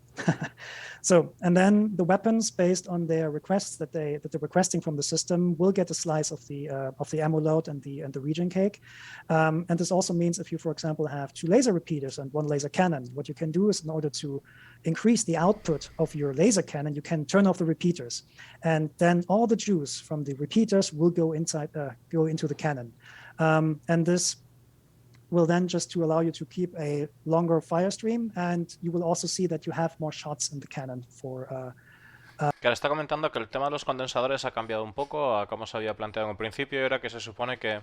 So, and then the weapons, based on their requests that they're requesting from the system, will get a slice of the ammo load and the regen cake. And this also means if you, for example, have 2 laser repeaters and 1 laser cannon, what you can do is, in order to increase the output of your laser cannon, you can turn off the repeaters, and then all the juice from the repeaters will go into the cannon, and this will then just to allow you to keep a longer fire stream, and you will also see that you have more shots in the cannon for Claro, está comentando que el tema de los condensadores ha cambiado un poco a cómo se había planteado en un principio, y era que se supone que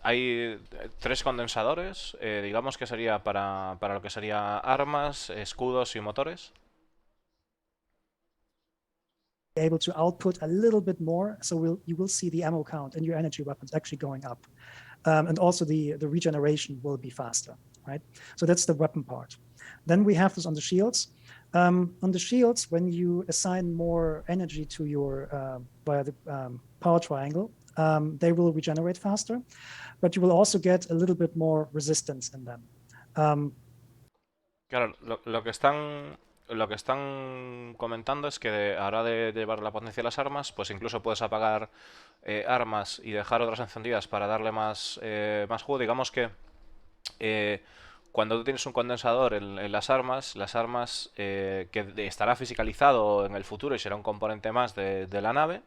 hay 3 condensadores, digamos que sería para lo que sería armas, escudos y motores. able to output a little bit more, so you will see the ammo count in your energy weapons actually going up. And also the regeneration will be faster, right? So that's the weapon part. Then we have this on the shields. On the shields, when you assign more energy to your via the power triangle, they will regenerate faster, but you will also get a little bit more resistance in them. Claro, lo que están comentando es que a la hora de llevar la potencia a las armas, pues incluso puedes apagar armas y dejar otras encendidas para darle más juego. Digamos que cuando tú tienes un condensador en las armas que estará fiscalizado en el futuro y será un componente más de la nave,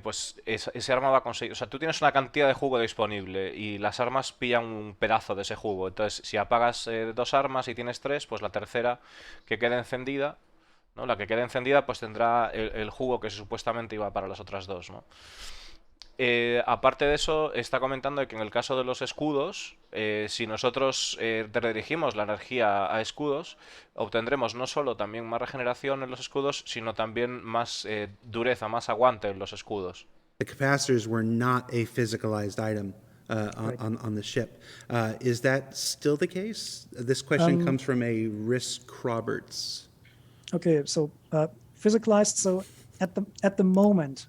pues ese arma va a conseguir... O sea, tú tienes una cantidad de jugo disponible y las armas pillan un pedazo de ese jugo. Entonces, si apagas 2 armas y tienes 3, pues la tercera que quede encendida, ¿no? La que quede encendida pues tendrá el jugo que supuestamente iba para las otras 2, ¿no? Aparte de eso, está comentando que en el caso de los escudos, si nosotros redirigimos la energía a escudos, obtendremos no solo también más regeneración en los escudos, sino también más dureza, más aguante en los escudos. The capacitors were not a physicalized item on the ship. Is that still the case? This question comes from a Risk Roberts. Okay, so physicalized. So at the moment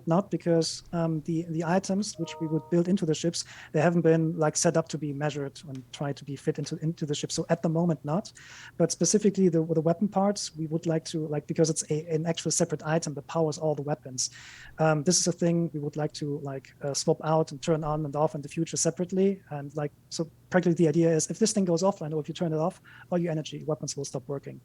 not, because the items which we would build into the ships, they haven't been like set up to be measured and try to be fit into the ship. So at the moment not, but specifically the weapon parts, we would like to, like, because it's an actual separate item that powers all the weapons. This is a thing we would like to swap out and turn on and off in the future separately. And so practically the idea is, if this thing goes offline or if you turn it off, all your energy weapons will stop working.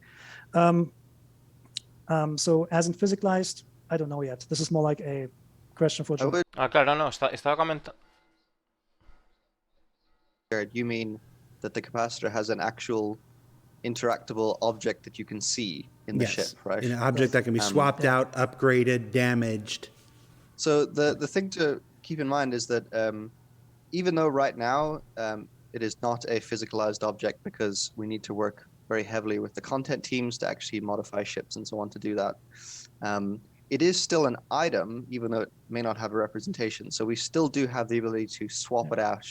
So as in physicalized, I don't know yet. This is more like a question for John. Claro, no, estaba comentando... You mean that the capacitor has an actual interactable object that you can see in the ship, right? An object that can be swapped out, upgraded, damaged. So the thing to keep in mind is that even though right now it is not a physicalized object, because we need to work very heavily with the content teams to actually modify ships and so on to do that, it is still an item, even though it may not have a representation. So we still do have the ability to swap it out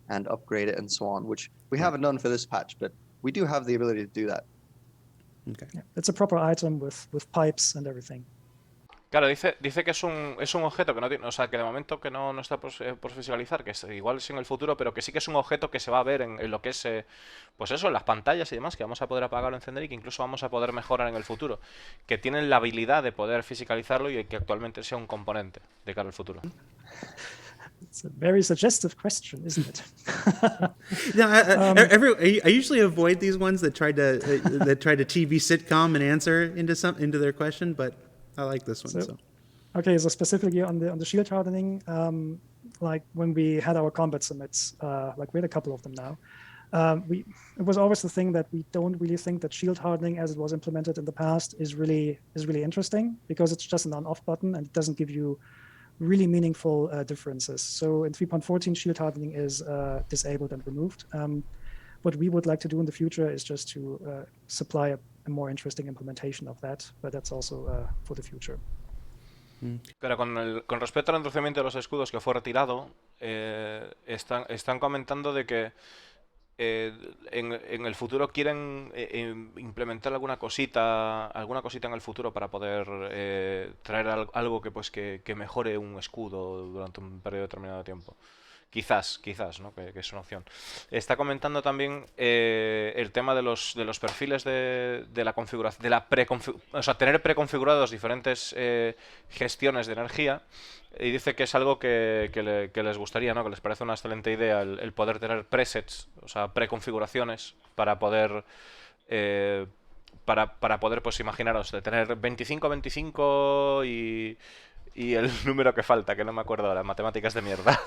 and upgrade it and so on, which we haven't done for this patch, but we do have the ability to do that. Okay. Yeah, it's a proper item with pipes and everything. Claro, dice que es un objeto que no tiene, o sea, que de momento que no está por visualizar, que igual es en el futuro, pero que sí que es un objeto que se va a ver en lo que es, pues eso, en las pantallas y demás, que vamos a poder apagar o encender y que incluso vamos a poder mejorar en el futuro, que tienen la habilidad de poder fiscalizarlo y que actualmente sea un componente de cara al futuro. It's a very suggestive question, isn't it? No, I usually avoid these ones that try to TV sitcom and answer into their question, but I like this one. Okay, so specifically on the shield hardening, like when we had our combat summits, like we had a couple of them now, it was always the thing that we don't really think that shield hardening as it was implemented in the past is really interesting, because it's just an on-off button and it doesn't give you really meaningful differences. So in 3.14, shield hardening is disabled and removed. What we would like to do in the future is just to supply a more interesting implementation of that, but that's also for the future. Pero con respecto al endurecimiento de los escudos que fue retirado, están comentando de que en el futuro quieren implementar alguna cosita en el futuro para poder traer algo que pues que mejore un escudo durante un periodo determinado de tiempo. Quizás, ¿no? Que es una opción. Está comentando también el tema de los perfiles de la configuración, o sea, tener preconfigurados diferentes gestiones de energía. Y dice que es algo que les gustaría, ¿no? Que les parece una excelente idea el poder tener presets, o sea, preconfiguraciones para poder para poder, pues imaginaros, de tener 25-25 y el número que falta, que no me acuerdo ahora, matemáticas de mierda.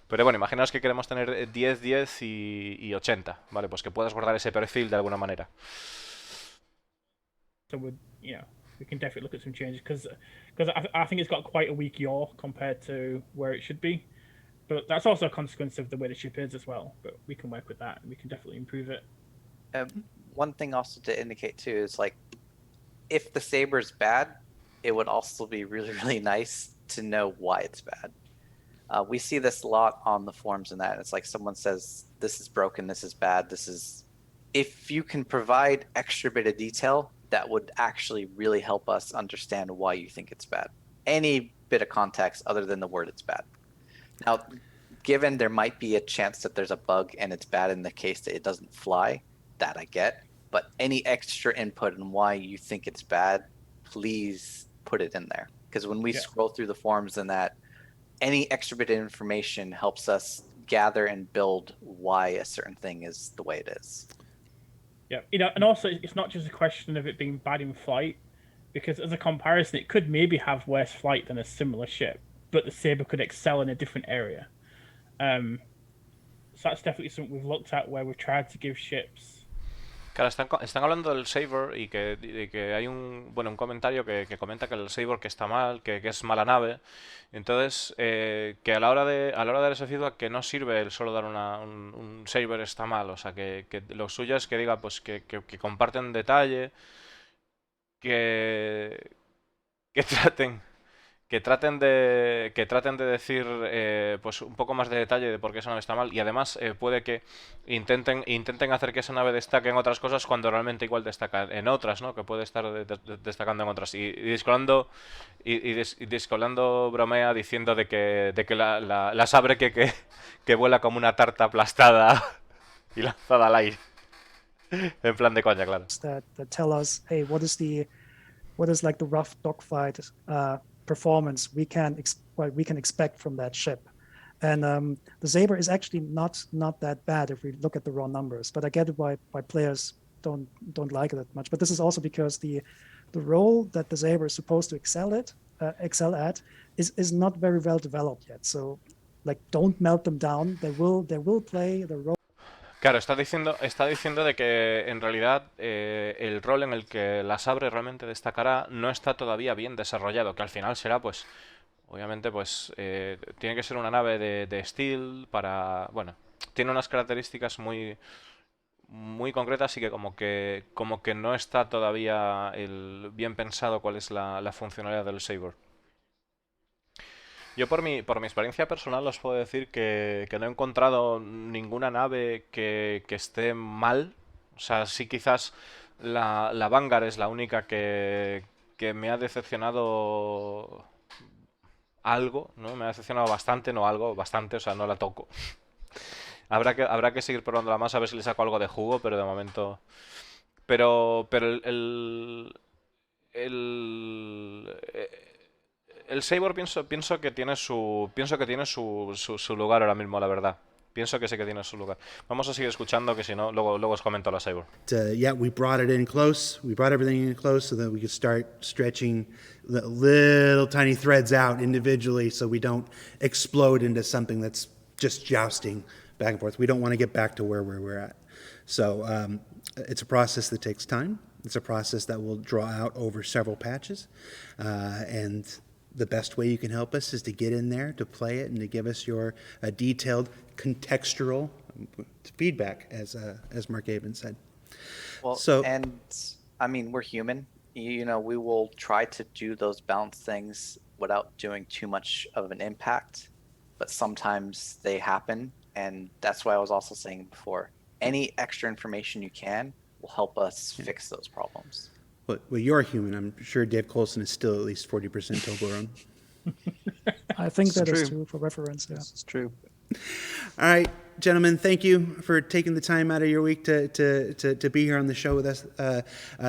Pero bueno, imaginaos que queremos tener 10, 10 y 80, ¿vale? Pues que puedas guardar ese perfil de alguna manera. So we can definitely look at some changes because I think it's got quite a weak yaw compared to where it should be. But that's also a consequence of the way the ship is as well. But we can work with that and we can definitely improve it. One thing also to indicate too is like, if the saber's bad, it would also be really, really nice to know why it's bad. We see this a lot on the forums and that. It's like someone says, this is broken, this is bad, this is... If you can provide extra bit of detail, that would actually really help us understand why you think it's bad. Any bit of context other than the word it's bad. Now, given there might be a chance that there's a bug and it's bad in the case that it doesn't fly, that I get. But any extra input on why you think it's bad, please put it in there. Because when we scroll through the forums and that, any extra bit of information helps us gather and build why a certain thing is the way it is. Yeah, and also it's not just a question of it being bad in flight, because as a comparison, it could maybe have worse flight than a similar ship, but the Saber could excel in a different area. So that's definitely something we've looked at where we've tried to give ships. Claro, están hablando del Saber y que hay un comentario que comenta que el Saber que está mal, que es mala nave. Entonces, que a la hora de dar ese feedback que no sirve el solo dar un Saber está mal. O sea, que lo suyo es que diga pues que comparten detalle, que traten de decir pues un poco más de detalle de por qué esa nave está mal, y además puede que intenten hacer que esa nave destaque en otras cosas cuando realmente igual destaca en otras, ¿no? Que puede estar destacando en otras. Y Discolando bromea diciendo de que la sabre que vuela como una tarta aplastada y lanzada al aire. En plan de coña, claro. That tell us, hey, what is like the rough dogfight performance we can expect from that ship. And the Saber is actually not that bad if we look at the raw numbers, but I get why players don't like it that much. But this is also because the role that the Saber is supposed to excel at is not very well developed yet. So like, don't melt them down. They will play the role. Claro, está diciendo de que en realidad el rol en el que la Sabre realmente destacará no está todavía bien desarrollado, que al final será pues, obviamente pues, tiene que ser una nave de Steel para, bueno, tiene unas características muy concretas y que como que no está todavía bien pensado cuál es la funcionalidad del Saber. Yo por mi experiencia personal os puedo decir que no he encontrado ninguna nave que esté mal. O sea, sí quizás la Vanguard es la única que me ha decepcionado algo, ¿no? Me ha decepcionado bastante, no algo, bastante, o sea, no la toco. Habrá que seguir probándola más a ver si le saco algo de jugo, pero de momento... Pero el Saber pienso que tiene su lugar ahora mismo, la verdad. Pienso que sí que tiene su lugar. Vamos a seguir escuchando, que si no, luego os comento la Saber. Yeah, we brought it in close. We brought everything in close so that we could start stretching little tiny threads out individually so we don't explode into something that's just jousting back and forth. We don't want to get back to where we're at. So it's a process that takes time. It's a process that will draw out over several patches. And the best way you can help us is to get in there, to play it, and to give us your detailed, contextual feedback, as Mark Avon said. Well, and I mean, we're human. We will try to do those balance things without doing too much of an impact. but sometimes they happen. And that's why I was also saying before, any extra information you can will help us fix those problems. Well, you're human. I'm sure Dave Colson is still at least 40% Toblerone. I think It's that is true. true for reference. Yeah. This is true. All right, gentlemen, thank you for taking the time out of your week to be here on the show with us.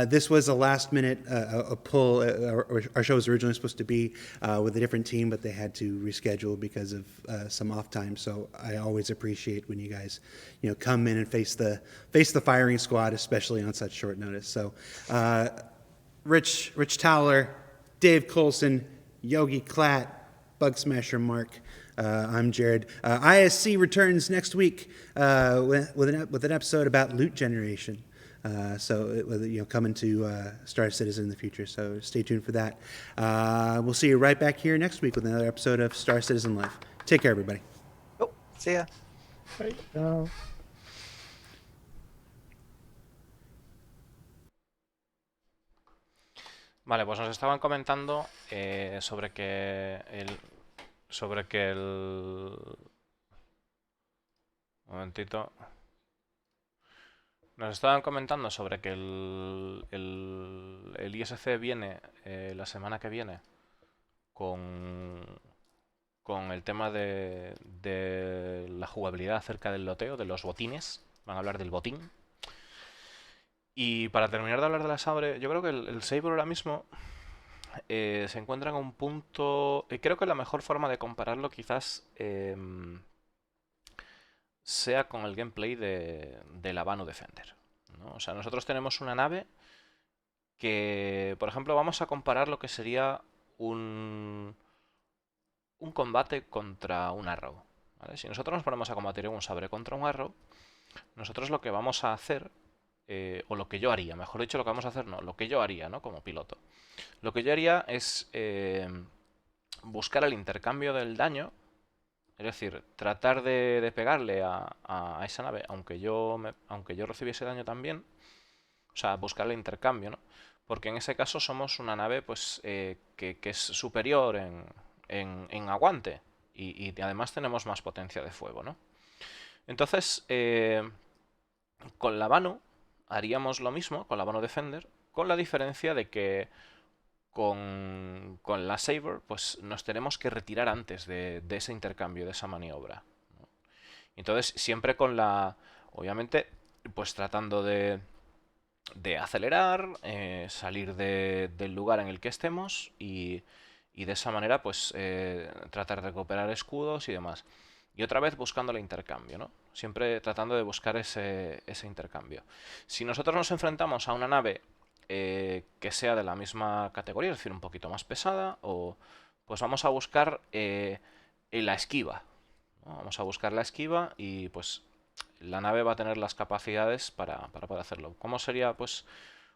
This was a last minute a pull. Our show was originally supposed to be with a different team, but they had to reschedule because of some off time. So I always appreciate when you guys, come in and face the firing squad, especially on such short notice. So, Rich Towler, Dave Colson, Yogi Klatt, Bug Smasher Mark. I'm Jared. ISC returns next week with an episode about loot generation. Coming to Star Citizen in the future. So stay tuned for that. We'll see you right back here next week with another episode of Star Citizen Live. Take care, everybody. Oh, see ya. Right. Vale, pues nos estaban comentando sobre que el... Un momentito. Nos estaban comentando sobre que el ISC viene la semana que viene con el tema de la jugabilidad acerca del loteo, de los botines. Van a hablar del botín. Y para terminar de hablar de la Sabre, yo creo que el Sabre ahora mismo se encuentra en un punto... creo que la mejor forma de compararlo quizás sea con el gameplay de la Vanu Defender, ¿no? O sea, nosotros tenemos una nave que, por ejemplo, vamos a comparar lo que sería un combate contra un Arrow, ¿vale? Si nosotros nos ponemos a combatir en un Sabre contra un Arrow, nosotros lo que vamos a hacer, o lo que yo haría, mejor dicho, lo que vamos a hacer, no, lo que yo haría, ¿no? Como piloto. Lo que yo haría es buscar el intercambio del daño, es decir, tratar de pegarle a esa nave, aunque yo recibiese daño también, o sea, buscar el intercambio, ¿no? Porque en ese caso somos una nave pues que es superior en aguante y además tenemos más potencia de fuego, ¿no? Entonces, con la Vanu haríamos lo mismo, con la Vanu Defender, con la diferencia de que con la Saber pues nos tenemos que retirar antes de ese intercambio, de esa maniobra, ¿no? Entonces, siempre con obviamente, pues tratando de acelerar, salir del lugar en el que estemos y de esa manera pues tratar de recuperar escudos y demás. Y otra vez buscando el intercambio, ¿no? Siempre tratando de buscar ese intercambio. Si nosotros nos enfrentamos a una nave que sea de la misma categoría, es decir, un poquito más pesada, pues vamos a buscar la esquiva, ¿no? Vamos a buscar la esquiva y pues la nave va a tener las capacidades para poder hacerlo. ¿Cómo sería pues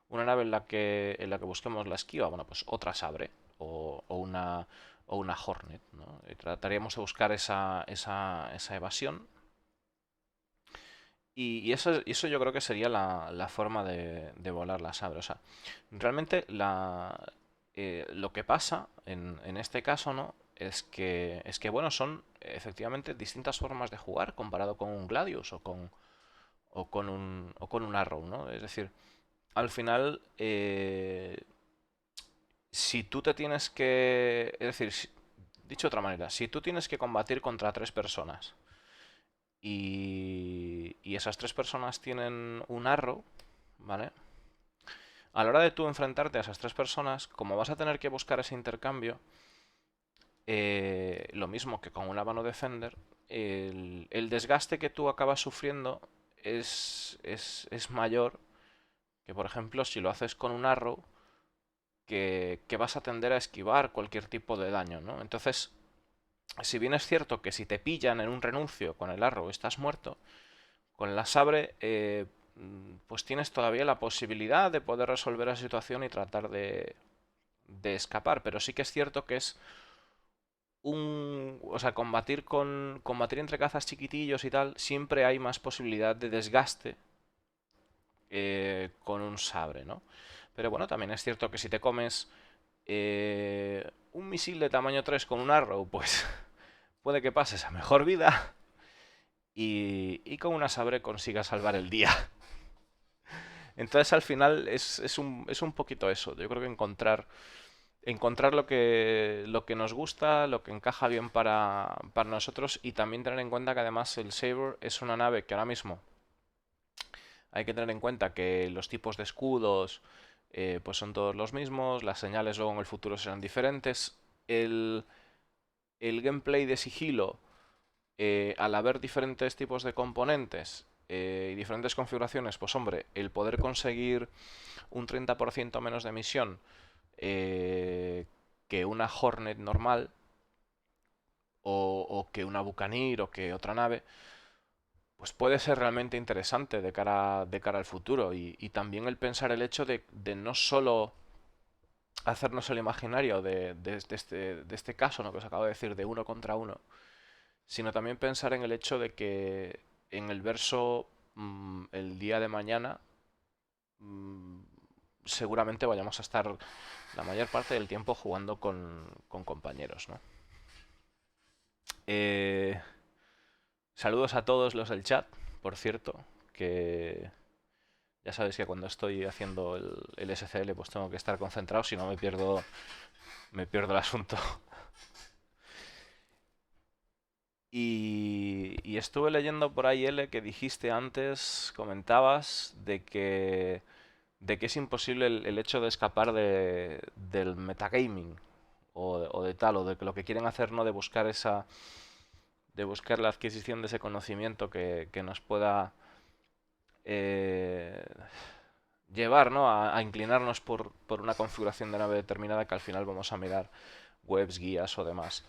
una nave en la que busquemos la esquiva? Bueno, pues otra Sabre o una Hornet, ¿no? Y trataríamos de buscar esa evasión. Y eso yo creo que sería la forma de volar la Sabre. O sea, realmente lo que pasa en este caso, ¿no? Es que bueno, son efectivamente distintas formas de jugar comparado con un Gladius o con un Arrow, ¿no? Es decir, al final, si tú te tienes que... Es decir, dicho de otra manera, si tú tienes que combatir contra 3 personas y esas 3 personas tienen un Arrow, ¿vale? A la hora de tú enfrentarte a esas 3 personas, como vas a tener que buscar ese intercambio, lo mismo que con una Vanu Defender, el desgaste que tú acabas sufriendo es mayor que, por ejemplo, si lo haces con un Arrow, que vas a tender a esquivar cualquier tipo de daño, ¿no? Entonces, si bien es cierto que si te pillan en un renuncio con el Arrow estás muerto, con la Sabre pues tienes todavía la posibilidad de poder resolver la situación y tratar de escapar, pero sí que es cierto que es o sea, combatir entre cazas chiquitillos y tal, siempre hay más posibilidad de desgaste con un Sabre, ¿no? Pero bueno, también es cierto que si te comes un misil de tamaño 3 con un Arrow, pues puede que pases a mejor vida y con una sabre consigas salvar el día. Entonces al final es un poquito eso. Yo creo que encontrar lo que nos gusta, lo que encaja bien para nosotros, y también tener en cuenta que además el Saber es una nave que ahora mismo hay que tener en cuenta que los tipos de escudos pues son todos los mismos, las señales luego en el futuro serán diferentes. El gameplay de sigilo, al haber diferentes tipos de componentes y diferentes configuraciones, pues hombre, el poder conseguir un 30% menos de emisión que una Hornet normal, o que una Buccaneer, o que otra nave, pues puede ser realmente interesante de cara al futuro. Y también el pensar el hecho de no solo hacernos el imaginario de este caso, ¿no?, que os acabo de decir, de 1 contra 1, sino también pensar en el hecho de que en el verso, el día de mañana, seguramente vayamos a estar la mayor parte del tiempo jugando con compañeros, ¿no? Saludos a todos los del chat, por cierto, que ya sabéis que cuando estoy haciendo el SCL pues tengo que estar concentrado, si no me pierdo el asunto. Y estuve leyendo por ahí, L, que dijiste antes, comentabas de que es imposible el hecho de escapar del metagaming, o de tal, o de que lo que quieren hacer, ¿no?, de buscar la adquisición de ese conocimiento que nos pueda llevar, ¿no?, a inclinarnos por una configuración de nave determinada, que al final vamos a mirar webs, guías o demás.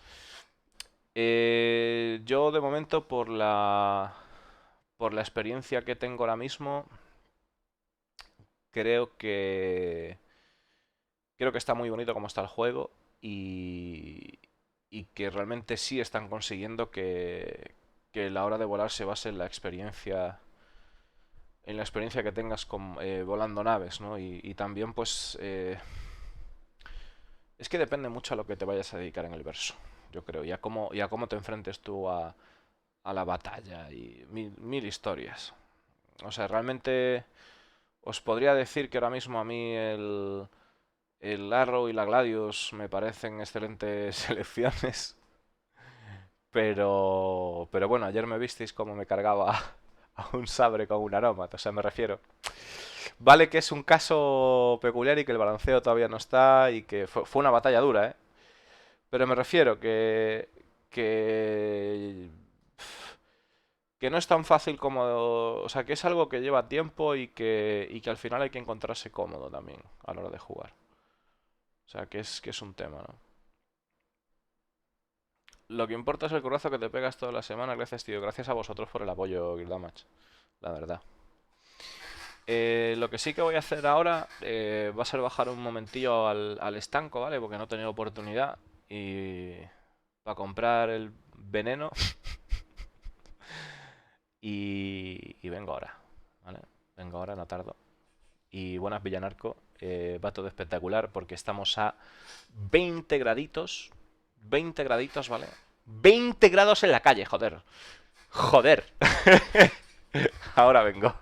Yo de momento, por la experiencia que tengo ahora mismo, creo que está muy bonito como está el juego, y que realmente sí están consiguiendo que la hora de volar se base en la experiencia que tengas volando naves, ¿no? Y también pues es que depende mucho a lo que te vayas a dedicar en el verso, yo creo, y a cómo te enfrentes tú a la batalla, y mil historias. O sea, realmente os podría decir que ahora mismo a mí el Arrow y la Gladius me parecen excelentes selecciones, pero bueno, ayer me visteis cómo me cargaba a un sabre con un arómata. O sea, me refiero, vale que es un caso peculiar y que el balanceo todavía no está, y que fue una batalla dura, ¿eh? Pero me refiero que no es tan fácil como... O sea, que es algo que lleva tiempo, y que al final hay que encontrarse cómodo también a la hora de jugar. O sea, que es un tema, ¿no? Lo que importa es el currazo que te pegas toda la semana. Gracias, tío. Gracias a vosotros por el apoyo, Guildamage. La verdad. Lo que sí que voy a hacer ahora va a ser bajar un momentillo al estanco, ¿vale? Porque no he tenido oportunidad. Y para comprar el veneno. y vengo ahora, ¿vale? Vengo ahora, no tardo. Y buenas, Villanarco. Va todo espectacular porque estamos a 20 graditos. 20 graditos, ¿vale? 20 grados en la calle, joder. Joder. Ahora vengo.